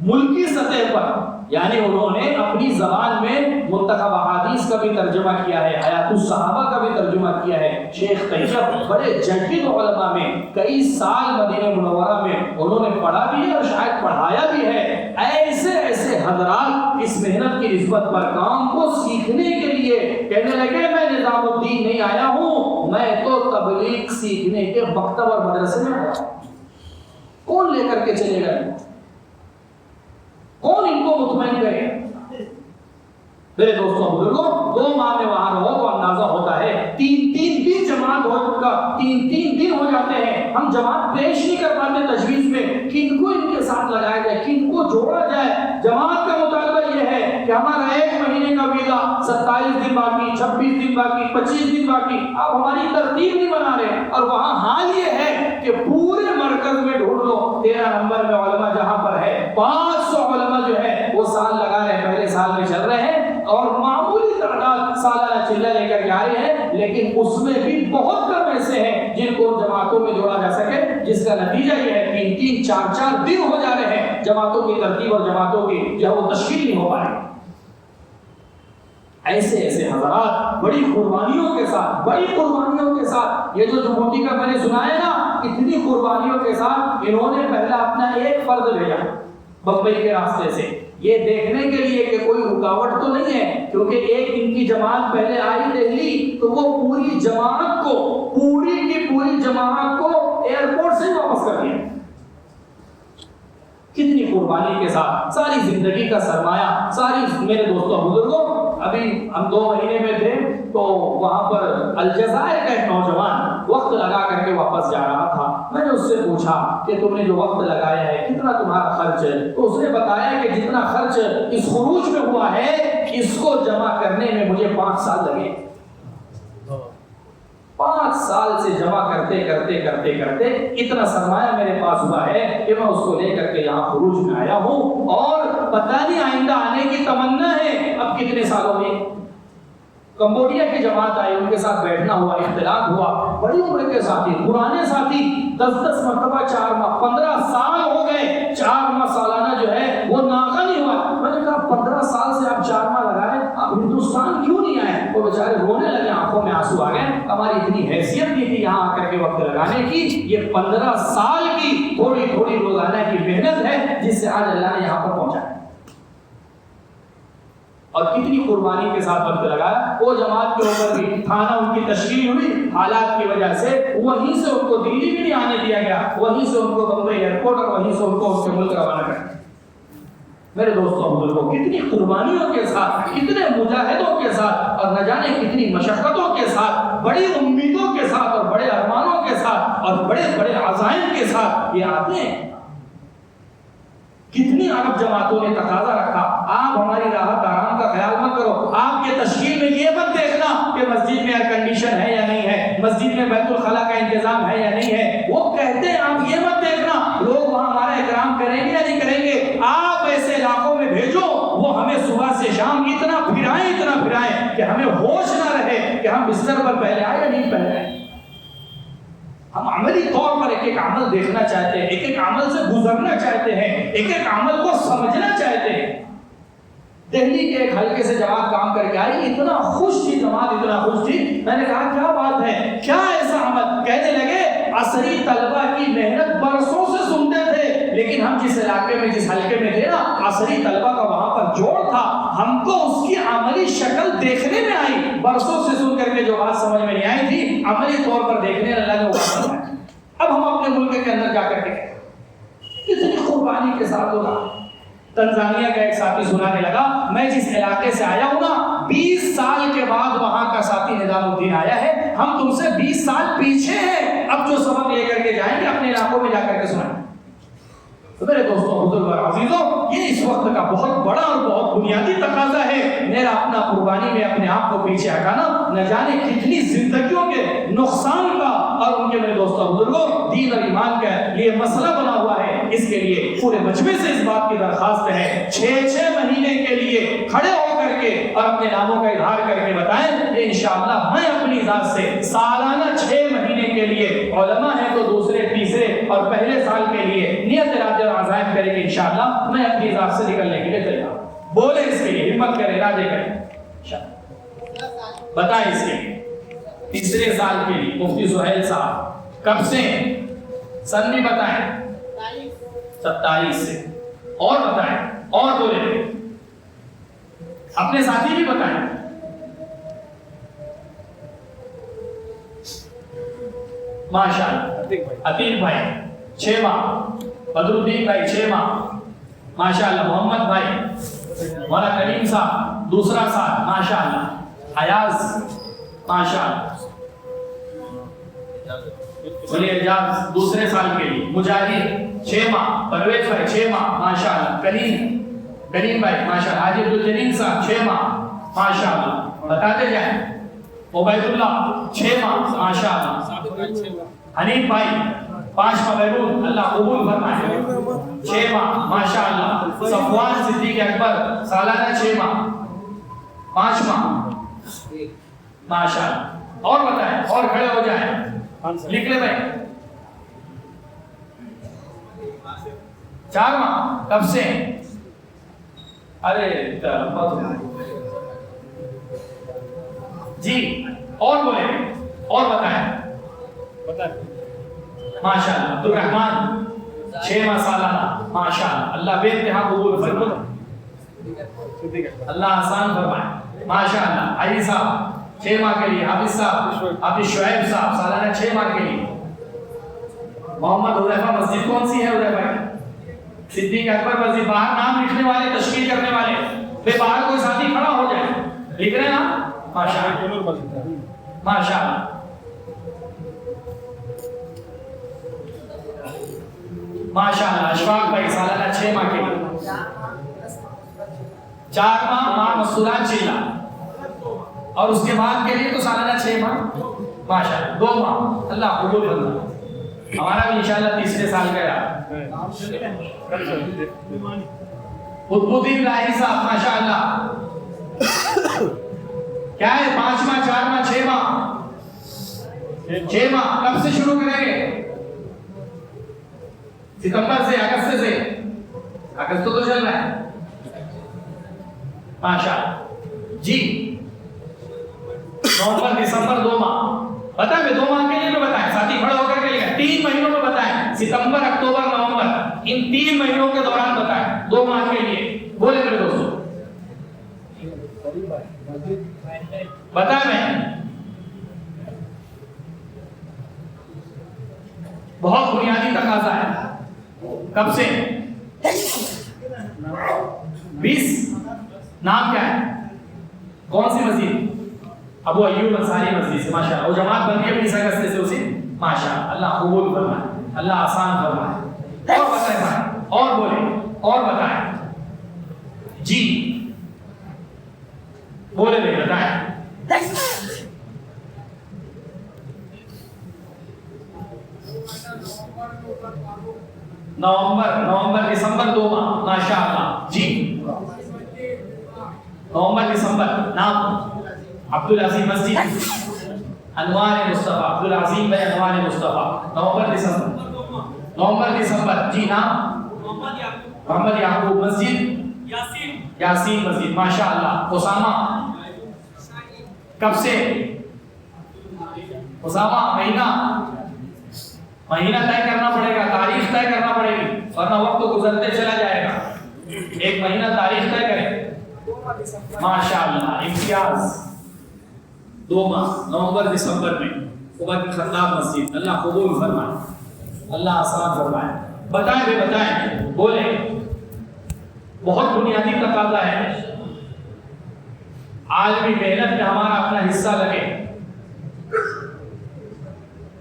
ملکی سطح پر، یعنی انہوں نے اپنی زبان میں منتخب احادیث کا بھی ترجمہ کیا ہے، حیات الصحابہ کا بھی ترجمہ کیا ہے. شیخ طیب بڑے جدید علماء میں کئی سال مدینہ منورہ میں انہوں نے پڑھا بھی ہے اور شاید پڑھایا بھی ہے. ایسے ایسے حضرات اس محنت کی نسبت پر کام کو سیکھنے کے لیے کہنے لگے میں نظام الدین نہیں آیا ہوں، میں تو تبلیغ سیکھنے کے مکتب اور مدرسے میں آیا ہوں. کون لے کر کے چلے گئے؟ کون ان کو مطمئن کرے؟ میرے دوستوں بزرگوں 2 ماہ میں وہاں رہو تو اندازہ ہوتا ہے 3 دن جماعت ہو چکا، 3 دن ہم جماعت پیش نہیں کر پاتے تجویز میں، کن کو ان کے ساتھ لگایا جائے، کن کو جوڑا جائے۔ جماعت کا مطالبہ یہ ہے کہ ہمارا 1 مہینے کا ویزا 27 دن باقی، 26 دن باقی، 25 دن باقی، آپ ہماری ترتیب نہیں بنا رہے، اور وہاں حال یہ ہے کہ پورے مرکز میں ڈھونڈ لو 13 نمبر میں علماء جہاں پر ہے 500 علماء جو ہے وہ سال لگا رہے ہیں، پہلے سال میں چل رہے ہیں، اور معمولی تعداد سالانہ چلہ لے کر کے آ رہے ہیں، لیکن اس میں بھی بہت کم ایسے ہیں جن کو جماعتوں میں جوڑا جا سکے، جس کا نتیجہ یہ ہے 3-3 4-4 دن ہو جا رہے ہیں جماعتوں کی ترتیب اور جماعتوں کی جو وہ تشکیل نہیں ہو پا رہی۔ ایسے ایسے حضرات بڑی قربانیوں کے ساتھ، بڑی قربانیوں کے ساتھ، یہ جو جمہوری کا میں نے سنایا نا، اتنی قربانیوں کے ساتھ انہوں نے پہلا اپنا ایک فرد بھیجا بمبئی کے راستے سے، یہ دیکھنے کے لیے کہ کوئی رکاوٹ تو نہیں ہے، کیونکہ ایک ان کی جماعت پہلے آئی دہلی تو وہ پوری جماعت کو، پوری کی پوری جماعت کو ایئرپورٹ سے واپس کر دیا۔ کتنی قربانی کے ساتھ، ساری زندگی کا سرمایہ، ساری میرے دوستوں بزرگوں، ابھی ہم 2 مہینے میں تھے تو وہاں پر الجزائر کا ایک نوجوان وقت لگا کر کے واپس جا رہا تھا، میں نے اس سے پوچھا کہ تم نے جو وقت لگایا ہے کتنا تمہارا خرچ ہے؟ تو اس نے بتایا کہ جتنا خرچ اس خروج میں ہوا ہے اس کو جمع کرنے میں مجھے 5 سال لگے۔ 5 سال سے جمع کرتے کرتے کرتے کرتے اتنا سرمایہ میرے پاس ہوا ہے کہ میں اس کو لے کر کے یہاں خروج میں آیا ہوں، اور پتہ نہیں آئندہ آنے کی تمنا ہے اب کتنے سالوں میں۔ کمبوڈیا کی جماعت آئی، ان کے ساتھ بیٹھنا ہوا، اختلاط ہوا، بڑی عمر کے ساتھی، پرانے ساتھی، 10 مرتبہ 4 ماہ، 15 سال ہو گئے، 4 ماہ سالانہ جو ہے وہ ناغہ نہیں ہوا۔ میں نے کہا 15 سال سے آپ 4 ماہ لگائے، آپ ہندوستان کیوں نہیں آئے؟ وہ بیچارے رونے لگے، آنکھوں میں آنسو آ گئے، ہماری اتنی حیثیت نہیں تھی یہاں آ کر کے وقت لگانے کی، یہ 15 سال کی تھوڑی تھوڑی روزانہ کی محنت ہے جس سے آج اللہ نے یہاں پر پہنچا ہے۔ اور کتنی قربانی کے ساتھ وقت لگایا۔ وہ جماعت کے اوپر بھی تھانہ ان کی تشکیل ہوئی، حالات کی وجہ سے وہیں سے ان کو دلی بھی نہیں آنے دیا گیا، وہیں سے ان کو بمبئی ایئرپورٹ اور وہیں سے ان کو ان کے ملک روانہ کر دیا۔ میرے دوستوں بزرگوں، کتنی قربانیوں کے ساتھ، کتنے مجاہدوں کے ساتھ، اور نہ جانے کتنی مشقتوں کے ساتھ، بڑی امیدوں کے ساتھ اور بڑے ارمانوں کے ساتھ اور بڑے بڑے عزائم کے ساتھ یہ آتے ہیں۔ کتنی عرب جماعتوں نے تقاضا رکھا، آپ ہماری راحت آرام کا خیال مت کرو، آپ کے تشکیل میں یہ مت دیکھنا کہ مسجد میں ایئر کنڈیشن ہے یا نہیں ہے، مسجد میں بیت الخلا کا انتظام ہے یا نہیں ہے، وہ کہتے ہیں آپ یہ مت دیکھنا لوگ وہاں ہمارا احترام کریں گے یا نہیں کریں گے، آپ ایسے علاقوں میں بھیجو وہ ہمیں صبح سے شام اتنا پھرائیں کہ ہمیں ہوش نہ رہے کہ ہم بستر پر پہلے آئے یا نہیں پہلے آئے۔ ہم عملی طور پر ایک ایک عمل دیکھنا چاہتے ہیں، ایک ایک عمل سے گزرنا چاہتے ہیں، ایک ایک عمل کو سمجھنا چاہتے ہیں۔ دہلی کے ایک حلقے سے جماعت کام کر کے آئی، اتنا خوش تھی جماعت، اتنا خوش تھی، میں نے کہا کیا بات ہے، کیا ایسا عمل؟ کہنے لگے عصری طلبہ کی محنت برسوں سے سنتے تھے، لیکن ہم جس علاقے میں جس حلقے میں تھے نا، عصری طلبہ کا وہاں پر جوڑ تھا، ہم کو اس کی عملی شکل دیکھنے میں آئی، برسوں سے سن کر کے جو بات سمجھ میں نہیں آئی تھی، عملی طور پر دیکھنے اللہ نے وہ بات سمجھ۔ اب ہم اپنے ملک کے اندر جا کر کے کتنی قربانی کے ساتھ ہوگا۔ تنزانیہ کا ایک ساتھی سنانے لگا، میں جس علاقے سے آیا ہوں نا، 20 سال کے بعد وہاں کا ساتھی نظام الدین آیا ہے، ہم تم سے 20 سال پیچھے ہیں، اب جو سبق لے کر کے جائیں گے اپنے علاقوں میں جا کر کے سنائیں۔ تو میرے دوستوں بزرگوں اور عزیزوں، یہ اس وقت کا بہت بڑا اور بہت بنیادی تقاضا ہے، میرا اپنا قربانی میں اپنے آپ کو پیچھے ہٹانا نہ جانے کتنی زندگیوں کے نقصان کا، اور ان کے میرے دوستوں بزرگوں دین اور ایمان کا یہ مسئلہ بنا ہوا ہے۔ اس کے لیے پورے مجمع سے اس بات کی درخواست ہے، 6 مہینے کے لیے کھڑے ہو کر کے اور اپنے ناموں کا اظہار کر کے بتائیں کہ انشاءاللہ میں اپنی ذات سے سالانہ 6 مہینے کے لیے، علماء ہیں تو دوسرے تیسرے اور پہلے سال کے لیے نیت ارادے اور عزائم کریں کہ انشاءاللہ میں اپنی ذات سے نکلنے کے لیے تیار ہوں۔ بولے اس کے لیے، ہمت کریں، ارادے کریں، بتائیں اس کے لیے تیسرے سال کے لیے۔ مفتی سہیل صاحب کب سے؟ سن بھی بتائیں، 27 سے، اور بتائیں، اور بولے، اپنے ساتھی بھی بتائیں۔ ماشاءاللہ عتیق بھائی 6 ماہ، بدر الدین بھائی 6 ماہ، ماشاءاللہ محمد بھائی، مولانا کریم صاحب دوسرا سال، ماشاءاللہ، ایاز، ماشاءاللہ۔ ولی اعجاز دوسرے سال کے لیے، مجاہد 6 ماہ، پرویز بھائی 6 ماہ ماشاءاللہ، کریم بھائی ماشاءاللہ، حاجی عبدالجلیل صاحب 6 ماہ ماشاءاللہ، بتاتے جائیں، عبید اللہ 6 ماہ ماشاءاللہ، حنیف بھائی 5 ماہ بیرون، اللہ قبول فرمائے 6 ماہ ماشاءاللہ، صفوان صدیق اکبر سالانہ 6 ماہ 5 ماہ ماشاءاللہ، اور بتائیں، اور کھڑے ہو جائیں، لکھ لے بھائی 4 ماہ، کب سے؟ ارے جی، اور بولیں، اور بتائیں ماشاءاللہ، عبدالرحمن 6 ماہ سالانہ ماشاءاللہ، اللہ بے انتہا قبول فرمائے، اللہ آسان فرمائے ماشاءاللہ، علی صاحب 6 ماہ کے لیے، حافظ صاحب، حافظ شعیب صاحب سالانہ 6 ماہ کے لیے، محمد حذیفہ مسجد کون سی ہے حذیفہ بھائی؟ صدیق اکبر مسجد، باہر نام لکھنے والے، تشکیل کرنے والے، پھر باہر کوئی ساتھی کھڑا ہو جائے، لکھ رہے ہیں نا ماشاءاللہ ماشاءاللہ، ماشاءاللہ، اشفاق بھائی سالانہ 6 ماہ کے لیے، 4 ماہ ماں مسعودات چلا، اور اس کے بعد کے لیے تو سالانہ 6 ماہ ماشاءاللہ، 2 ماہ، اللہ قبول فرمائے، ہمارا بھی انشاءاللہ تیسرے سال گیا، قطب الدین راہی صاحب ماشاءاللہ، کیا ہے 5 ماہ 4 ماہ 6 ماہ 6 ماہ، کب سے شروع کریں گے؟ ستمبر سے، اگست سے، اگست تو چل رہا ہے ماشاءاللہ، جی نومبر دسمبر 2 ماہ، بتائیں میں 2 ماہ کے لیے تو بتائیں، ساتھی کھڑے ہو کر کے لکھیں، 3 مہینوں میں بتائیں، ستمبر اکتوبر نومبر، ان 3 مہینوں کے دوران بتائیں 2 ماہ کے لیے، بولے میرے دوستوں بتائیں، میں بہت بنیادی تقاضا ہے، کب سے؟ 20 نام کیا ہے؟ کون سی مسجد؟ ابو ایوب انصاری مسجد سے ماشاءاللہ، وہ جماعت بن گئی 20 اگست سے اسی ماشاءاللہ، اللہ قبول فرمائے، اللہ آسان فرمائے، اور بتائیں بھائی، اور بولیں، اور بتائیں جی، بولے بھائی بتائیں، نومبر دسمبر 2 ماہ ماشاءاللہ، جی نومبر دسمبر، نام عبدالعظیم مسجد، انوار مصطفیٰ، عبدالعظیم بھائی انوار مصطفیٰ، نومبر دسمبر، جی نام محمد یعقوب، مسجد یاسین مسجد ماشاءاللہ، اسامہ کب سے؟ اسامہ مہینہ طے کرنا پڑے گا، تاریخ طے کرنا پڑے گی، ورنہ وقت تو گزرتے چلا جائے گا، 1 مہینہ تاریخ طے کریں ماشاءاللہ، امتیاز 2 ماہ نومبر دسمبر میں، عمر خطاب مسجد، اللہ قبول فرمائے، اللہ آسان فرمائے، بتائیں بھی بتائیں، بولیں، بہت بنیادی تقاضا ہے، عالمی محنت میں ہمارا اپنا حصہ لگے،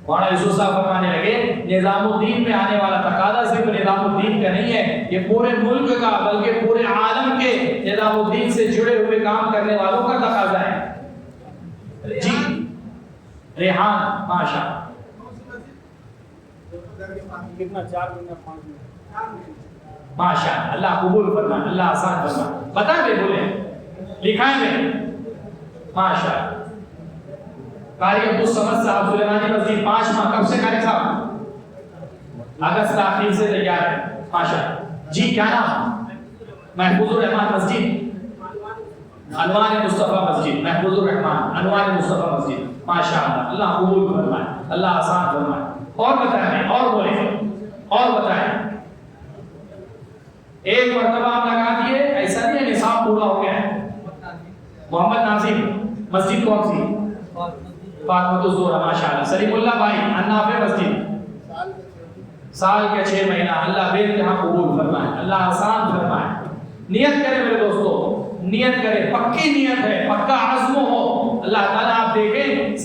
مولانا یوسف صاحب فرمانے لگے، نظام الدین میں آنے والا تقاضا صرف نظام الدین کا نہیں ہے، یہ پورے ملک کا بلکہ پورے عالم کے نظام الدین سے جڑے ہوئے کام کرنے والوں کا تقاضا ہے، جی ریحان ماشاءاللہ، ماشاءاللہ، اللہ قبول فرمائے، اللہ آسان فرمائے، بتائیں بھی بولیں، لکھائیں بھی ماشاءاللہ، قاری عبدالصمد صاحب سلیمانی مسجد 5 ماہ، کب سے قاری صاحب؟ اگست آخر سے تیار ہے ماشاءاللہ، جی کیا نام؟ محفوظ الرحمان مسجد، انوار مصطفیٰ مسجد، محفوظ الرحمان انوار مصطفیٰ مسجد ماشاءاللہ، اللہ قبول فرمائے، اللہ آسان فرمائے، اور بتائیں، اور بولیں، اور بتائیں، ایک مرتبہ آپ لگا دیے، ایسا نہیں ہے نصاب پورا ہو گیا ہے، محمد ناظم مسجد کون سی؟ فاطمۃ الزہرا ماشاءاللہ، سلیم اللہ بھائی النافع مسجد، سال کے 6 مہینہ، اللہ بے انتہا قبول فرمائے، اللہ آسان فرمائے، نیت کرے میرے دوستو، نیت کرے، پکی نیت ہے، پکا عزم ہو، اللہ تعالیٰ آپ دیکھیں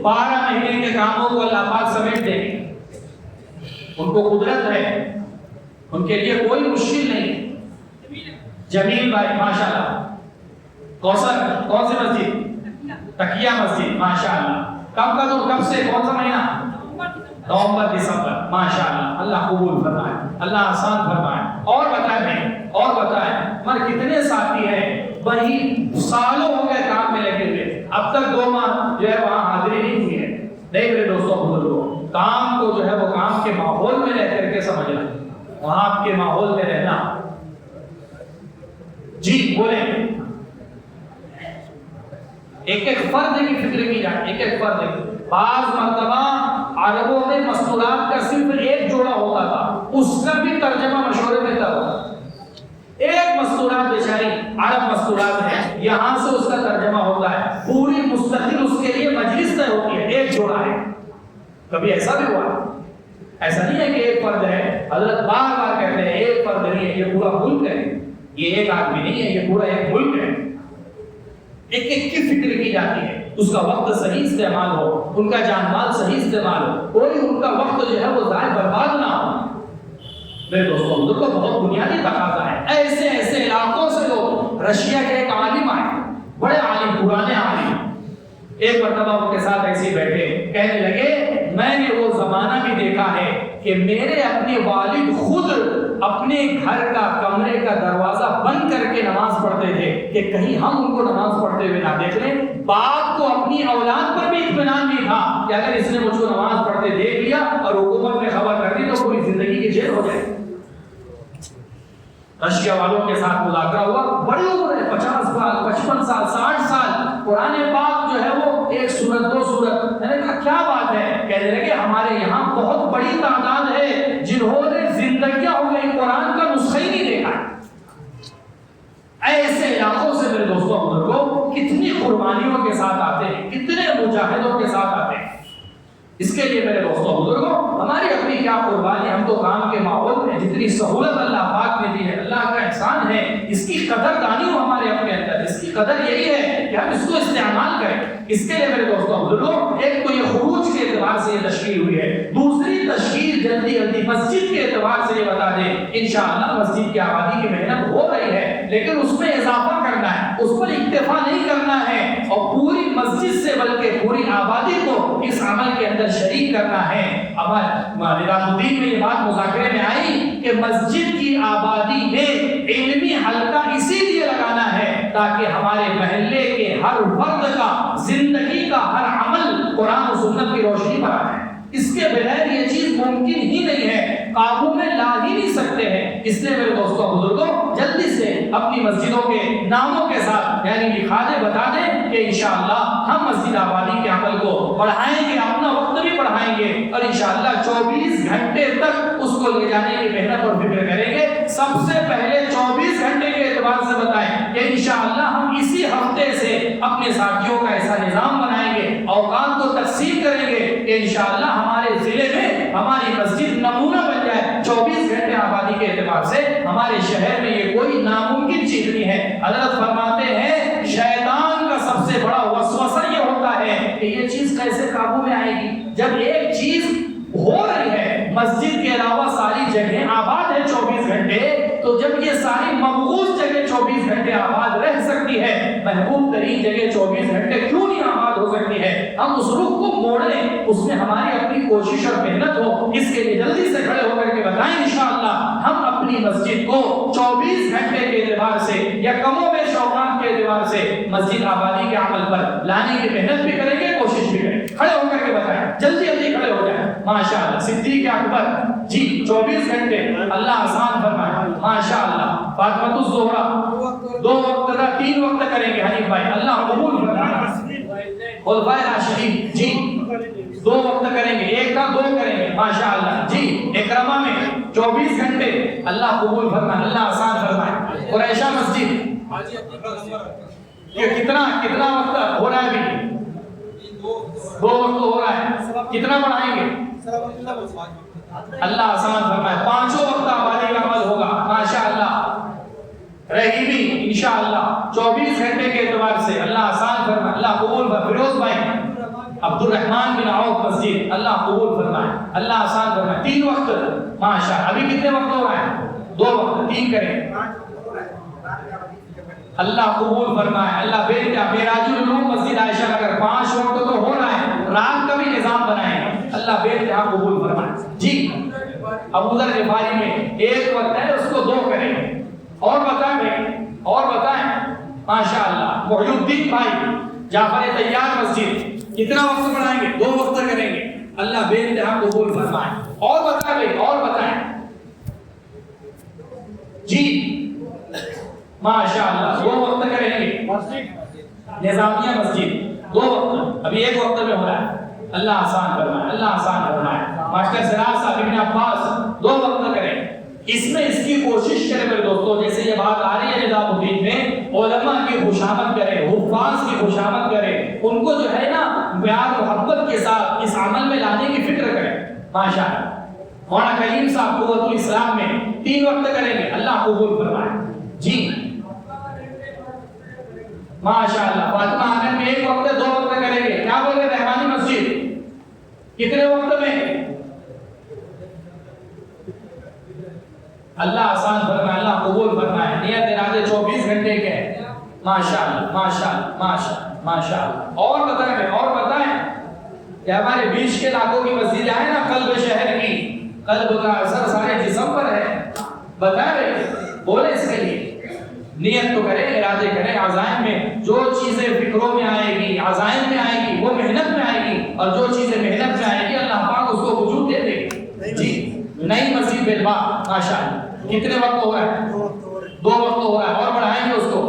12 مہینے کے کاموں کو اللہ پاک سمیٹ دیں گے. ان کو قدرت ہے, ان کے لیے کوئی مشکل نہیں. جمیل بھائی ماشاءاللہ, کوثر کون سی مسجد؟ تقیہ مسجد ماشاءاللہ. کب کا دور, کب سے, کون سا مہینہ؟ نومبر دسمبر ماشاءاللہ. اللہ قبول فرمائے, اللہ آسان فرمائے. اور بتائیں بھائی, اور بتائیں مر کتنے ساتھی ہیں وہی سالوں ہو گئے کام میں لگے ہوئے, اب تک 2 ماہ جو ہے وہاں حاضری نہیں ہوئی ہے. نہیں میرے دوستوں بزرگوں, کام کو جو ہے وہ کام کے ماحول میں رہ کر کے سمجھنا, وہاں آپ کے ماحول میں رہنا. جی بولیں. ایک فرد کی فکر کی جائے, ایک فرد. بعض مرتبہ عربوں میں مستورات کا صرف ایک جوڑا ہوتا تھا, اس کا بھی ترجمہ مشورے میں تھا. ایک مستورات بیچاری عرب مستورات ہے, یہاں سے اس کا ترجمہ ہوتا ہے, پوری مستقل اس کے لیے مجلس طے ہوتی ہے, ایک جوڑا ہے. کبھی ایسا بھی ہوا؟ ایسا نہیں ہے کہ ایک فرد ہے. حضرت بار بار کہتے ہیں ایک فرد نہیں ہے, یہ پورا ملک ہے. یہ ایک آدمی نہیں ہے, یہ پورا ایک ملک ہے. ایک ایک کی فکر کی جاتی ہے, اس کا وقت صحیح استعمال ہو, ان کا جان مال صحیح استعمال ہو, کوئی ان کا وقت جو ہے وہ ضائع برباد نہ ہو. میرے دوستوں ان کو بہت بنیادی تقاضا ہے. ایسے ایسے علاقوں سے لوگ, رشیا کے ایک عالم آئے, بڑے عالم, پرانے عالم, ایک مرتبہ ان کے ساتھ ایسے بیٹھے, کہنے لگے میں نے وہ زمانہ بھی دیکھا ہے کہ میرے اپنے والد خود اپنے گھر کا کمرے کا دروازہ بند کر کے نماز پڑھتے تھے کہ کہیں ہم ان کو نماز پڑھتے ہوئے نہ دیکھ لیں. باپ کو اپنی اولاد پر بھی اطمینان نہیں تھا کہ اگر اس نے مجھ کو نماز پڑھتے دیکھ لیا اور حکومت میں خبر کر دی تو پوری زندگی کی جیل ہو جائے. رشیا والوں کے ساتھ مذاکرہ ہوا, بڑی عمر ہے, 50 سال, 55 سال, 60 سال. قرآن پاک جو ہے وہ ایک سورت 2 سورت. میں نے کہا کیا بات ہے؟ کہنے لگے ہمارے یہاں بہت بڑی تعداد ہے جنہوں نے زندگیاں ہو گئی قرآن کا نسخہ ہی نہیں دیکھا. ایسے علاقوں سے میرے دوستوں بزرگوں کتنی قربانیوں کے ساتھ آتے ہیں, کتنے مجاہدوں کے ساتھ آتے ہیں. اس کے لیے میرے دوستوں بزرگوں ہماری اپنی کیا قربانی. ہم تو کام کے ماحول میں جتنی سہولت اللہ پاک نے دی ہے, اللہ کا احسان ہے, اس کی قدر دانی ہو ہمارے اپنے اندر. اس کی قدر یہی ہے کہ ہم اس کو استعمال کریں. اس کے لیے میرے دوستوں بزرگوں ایک تو یہ خروج کے اعتبار سے یہ تشکیل ہوئی ہے, دوسری تشکیل جلدی جلدی مسجد کے اعتبار سے یہ بتا دیں انشاءاللہ مسجد کی آبادی کی محنت ہو رہی ہے, لیکن اس میں اضافہ کرنا ہے, اس پر اکتفا نہیں کرنا ہے, اور پوری مسجد سے بلکہ پوری آبادی کو اس عمل کے اندر شریک کرنا ہے. ہمارے نظام الدین میں یہ بات مذاکرے میں آئی کہ مسجد کی آبادی میں علمی حلقہ اسی لیے لگانا ہے تاکہ ہمارے محلے کے ہر فرد کا زندگی کا ہر عمل قرآن و سنت کی روشنی پر آئے. اس کے بغیر یہ چیز ممکن ہی نہیں ہے, قابو میں لا ہی نہیں سکتے ہیں. اس لیے میرے دوستوں بزرگوں جلدی سے اپنی مسجدوں کے ناموں کے ساتھ یعنی لکھا دیں, بتا دیں کہ انشاءاللہ ہم مسجد آبادی کے عمل کو بڑھائیں گے, اپنا وقت بھی بڑھائیں گے, اور انشاءاللہ 24 گھنٹے تک اس کو لے جانے کی محنت اور فکر کریں گے. سب سے پہلے 24 گھنٹے کے اعتبار سے بتائیں کہ انشاءاللہ ہم اسی ہفتے سے اپنے ساتھیوں کا ایسا نظام بنائیں گے, اوقات کو تقسیم کریں گے کہ انشاءاللہ ہمارے ضلع میں ہماری مسجد نمونہ بن جائے. 24 گھنٹے آبادی کے اعتبار سے ہمارے شہر میں یہ کوئی ناممکن چیز نہیں ہے. حضرت فرماتے ہیں شیطان کا سب سے بڑا وسوسہ یہ ہوتا ہے کہ یہ چیز کیسے قابو میں آئے گی. جب ایک چیز ہو رہی ہے, مسجد کے علاوہ ساری جگہیں آباد ہے 24 گھنٹے, تو جب یہ ساری مقبوض جگہ 24 گھنٹے آباد رہ سکتی ہے, محبوب ترین جگہ 24 گھنٹے کیوں نہیں آباد ہو سکتی ہے؟ ہم اس رخ کو موڑیں, اس میں ہماری اپنی کوشش اور محنت ہو. اس کے لیے جلدی سے کھڑے ہو کر کے بتائیں انشاءاللہ ہم اپنی مسجد کو 24 گھنٹے کے اعتبار سے یا کموں میں شوقات کے اعتبار سے مسجد آبادی کے عمل پر لانے کی محنت بھی کریں گے, کوشش بھی کریں. کھڑے ہو کر کے بتائیں, جلدی جلدی کھڑے ہو جائیں. ماشاءاللہ صدیق اکبر جی 24 گھنٹے, اللہ آسان فرمائے. ماشاءاللہ فاطمہ الزہرا 2 وقت 3 وقت کریں گے. حنیف بھائی اللہ قبول فرمائے. خلفائے راشدین جی 2 وقت کریں گے, 1 کا 2 کریں گے. ماشاءاللہ جی اکرمہ میں 24 گھنٹے, اللہ قبول فرمائے, اللہ آسان فرمائے. قریشہ مسجد یہ کتنا وقت ہو رہا ہے ابھی؟ 2 وقت ہو رہا ہے. کتنا پڑھائیں گے؟ اللہ آسان فرمائے. 5 وقت آبادی کا عمل ہوگا. ماشاءاللہ رہی بھی انشاءاللہ 24 گھنٹے کے اعتبار سے اللہ آسان فرمائے، اللہ قبول فرمائے. فیروز بھائی عبد الرحمن بن عوف مسجد، اللہ قبول فرمائے، اللہ آسان فرمائے. 3 وقت ماشاءاللہ. ابھی کتنے وقت ہو رہا ہے؟ 2 وقت، 3 کریں. اللہ قبول فرمائے. اللہ بیٹا معراج العلوم مسجد عائشہ نگر 5 وقت تو ہو رہا ہے، رات کا بھی نظام بنائیں. اللہ بیٹا قبول فرمائے. جی ابو ذر غفاری میں 1 وقت ہے، اس کو 2 کریں. اور بتائیں بھائی، اور بتائیں ماشاءاللہ. محی الدین بھائی جعفر طیار مسجد کتنا وقت بنائیں گے؟ 2 وقت کریں گے. اللہ بے انتہا قبول فرمائے. اور بتائیں بھائی، اور بتائیں. جی ماشاءاللہ 2 وقت کریں گے. نظامیہ مسجد 2 وقت، ابھی 1 وقت میں ہو رہا ہے. اللہ آسان فرمائے، اللہ آسان فرمائے. ماسٹر سراج صاحب ابن عباس 2 وقت کریں. اس میں اس کی کوشش کریں میرے دوستوں. جیسے یہ بات آ رہی ہے نظام الدین میں، علماء کی خوشامد کریں، حفاظ کی خوشامد کریں، ان کو جو ہے نا پیار محبت کے ساتھ اس عمل میں لانے کی فکر کریں. ماشاءاللہ. مولانا کریم صاحب قوت الاسلام میں 3 وقت کریں گے. اللہ قبول فرمائے. جی ماشاءاللہ. فاطمہ آنگن میں 1 وقت 2 وقت کریں گے. کیا بول رہے رحمانی مسجد کتنے وقت میں؟ اللہ آسان فرمائے، اللہ قبول فرمائے. نیت ارادے 24 گھنٹے کے ہیں. ماشاءاللہ ماشاءاللہ ماشاءاللہ ماشاءاللہ. اور بتائیں، اور بتائیں کہ ہمارے بیچ کے علاقوں کی مسجد ہے نا، قلب شہر کی، قلب کا اثر سارے جسم پر ہے. بتائیں بولے اس کے لیے نیت تو کریں، ارادے کریں. عزائم میں جو چیزیں فکروں میں آئے گی، عزائم میں آئے گی، وہ محنت میں آئے گی. اور جو چیزیں محنت میں آئے گی اللہ پاک اس کو وجود دے دے گی. جی نئی مسجد بیلبا ماشاءاللہ. کتنے وقت ہو رہا ہے؟ 2 وقت ہو رہا ہے. اور بڑھائیں گے اس کو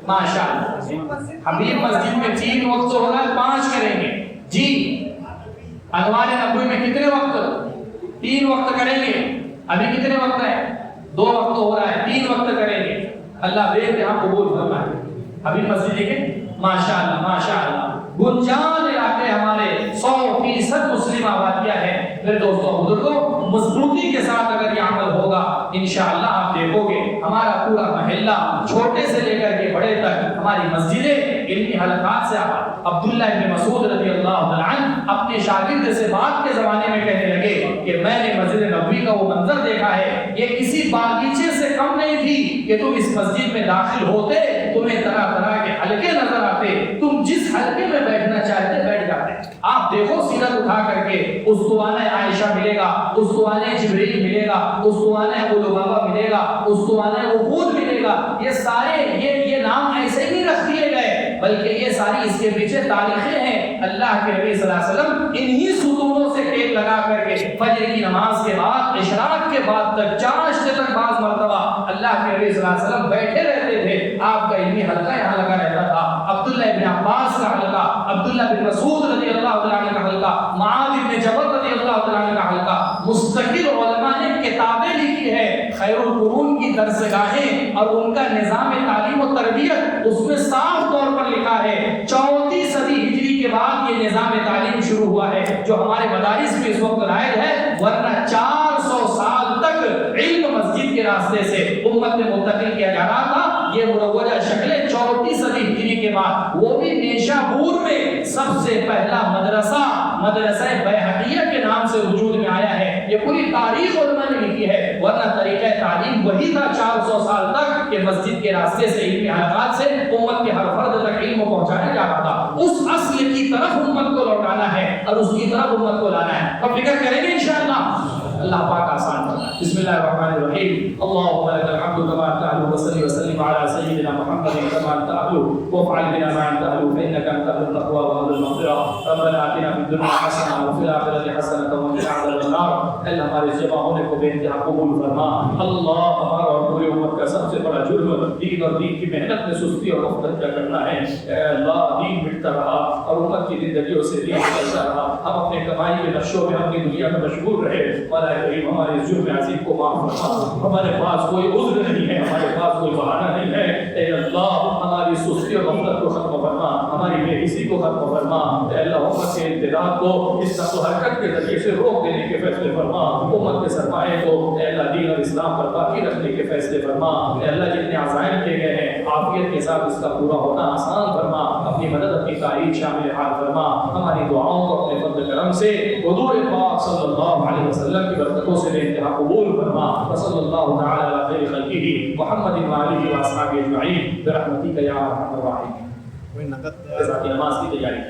ماشاءاللہ. حبیب مسجد میں 3 وقت ہو رہا ہے، 5 کریں گے. جی انوار نبوی میں کتنے وقت؟ 3 وقت کریں گے. ابھی کتنے وقت ہے؟ 2 وقت ہو رہا ہے، 3 وقت کریں گے. اللہ بے انتہا قبول فرمائے. ابھی مسجد دیکھیں ماشاءاللہ ماشاءاللہ. گنجان علاقے ہمارے 100% مسلم آبادیاں ہیں. میرے دوستوں بزرگوں، مضبوطی کے ساتھ اگر یہ عمل ہوگا انشاءاللہ آپ دیکھو گے ہمارا پورا محلہ چھوٹے سے لے کر کے بڑے تک ہماری مسجدیں علمی حلقات سے آباد. عبداللہ ابن مسعود رضی اللہ عنہ اپنے شاگرد سے بات کے زمانے میں کہنے لگے کہ میں نے مسجد نبوی کا وہ منظر دیکھا ہے، یہ کسی باغیچے سے کم نہیں تھی کہ تم اس مسجد میں داخل ہوتے تمہیں طرح طرح کے حلقے نظر آتے، تم جس حلقے میں بیٹھنا چاہتے بیٹھ جاتے. آپ دیکھو سیرت اٹھا کر کے، اسطوانہ عائشہ ملے گا، اسطوانہ جبریل ملے گا، اسطوانہ ابو لبابہ ملے گا، اسطوانہ وقود ملے گا. یہ سارے یہ نام ایسے ہی رکھ دیے گئے، بلکہ یہ ساری اس کے پیچھے تاریخیں ہیں. اللہ کے نبی صلی اللہ علیہ وسلم انہی ستونوں سے ٹیک لگا کر کے فجر کی نماز کے بعد، اشراق کے بعد تک، چاشت تک بعض مرتبہ اللہ کے نبی صلی اللہ علیہ وسلم بیٹھے رہتے تھے. آپ کا علمی حلقہ یہاں لگا رہتا تھا. عبداللہ ابن عباس کا حلقہ، عبداللہ بن مسعود رضی اللہ عنہ کا حلقہ، معاذ بن جبل رضی اللہ عنہ کا حلقہ. مستقل علماء نے کتابیں لکھی ہے، خیر القرون کی درسگاہیں اور ان کا نظام تعلیم و تربیت، اس میں صاف طور پر لکھا ہے 34 صدی ہجری کے بعد یہ نظام تعلیم شروع ہوا ہے جو ہمارے مدارس میں اس وقت رائج ہے. ورنہ 400 سال تک علم مسجد کے راستے سے امت میں منتقل کیا جا رہا تھا. یہ مروجہ شکلیں 34 صدی ہجری کے بعد، وہ بھی نیشابور میں سب سے پہلا مدرسہ بیہقیہ کے نام سے وجود میں آیا ہے. یہ پوری تاریخ علماء نے لکھی ہے. ورنہ طریقہ تعلیم وہی تھا 400 سال تک کہ مسجد کے راستے سے علمی حلقات سے امت کے ہر فرد تک علم پہنچایا جا رہا تھا. اس اصل کی طرف امت کو لوٹانا ہے اور اس کی طرف امت کو لانا ہے. اب فکر کریں گے انشاءاللہ. اللہ پاک آسان کرنا. بسم اللہ الرحمن الرحیم. اللهم لك الحمد كما تعلو وصلي وسلم على سيدنا محمد كما تعلو وافعل بنا ما تعلو فانك انت اهل التقوى واهل المغفرة. ربنا آتنا في الدنيا حسنة وفي الآخرة حسنة وقنا عذاب النار. اللہ ہمارے جمع ہونے کو بے انتہا قبول فرما. اللہ ہمارا اور پوری امت کا سب سے بڑا جرم دین اور دین کی محنت میں سستی اور غفلت کا کرنا ہے. اے اللہ دین مٹتا رہا اور امت کی زندگیوں سے دین چلتا رہا. ہم اپنے کمائی کے نقشوں میں اپنی دنیا میں مشغول رہے. کریم ہمارے اس جرم عظیم کو معاف فرما. ہمارے پاس کوئی عذر نہیں ہے، ہمارے پاس کوئی بہانہ نہیں ہے. اے اللہ ہماری سستی اور غفلت کو ختم فرما، ہماری بے حسی کو ختم فرما. اے اللہ امت کے امتداد کو اس نقل و حرکت کے ذریعے سے روک دینے کے فیصلے فرما. امت کے سرمایہ کو اے اللہ دین اور اسلام پر باقی رکھنے کے فیصلے فرما. اے اللہ جتنے عزائم کیے گئے ہیں عافیت کے ساتھ اس کا پورا ہونا آسان فرما، اپنی مدد اپنی تائید شامل حال فرما، ہماری دعاؤں کو اپنے فضل کرم سے حضور پاک صلی اللہ علیہ وسلم کی برکتوں سے بے انتہا قبول فرما۔ وصلی اللہ تعالی علی خیر خلقہ محمد وآلہ واصحابہ اجمعین برحمتک یا ارحم الراحمین۔ کوئی نقد نماز کی تیاری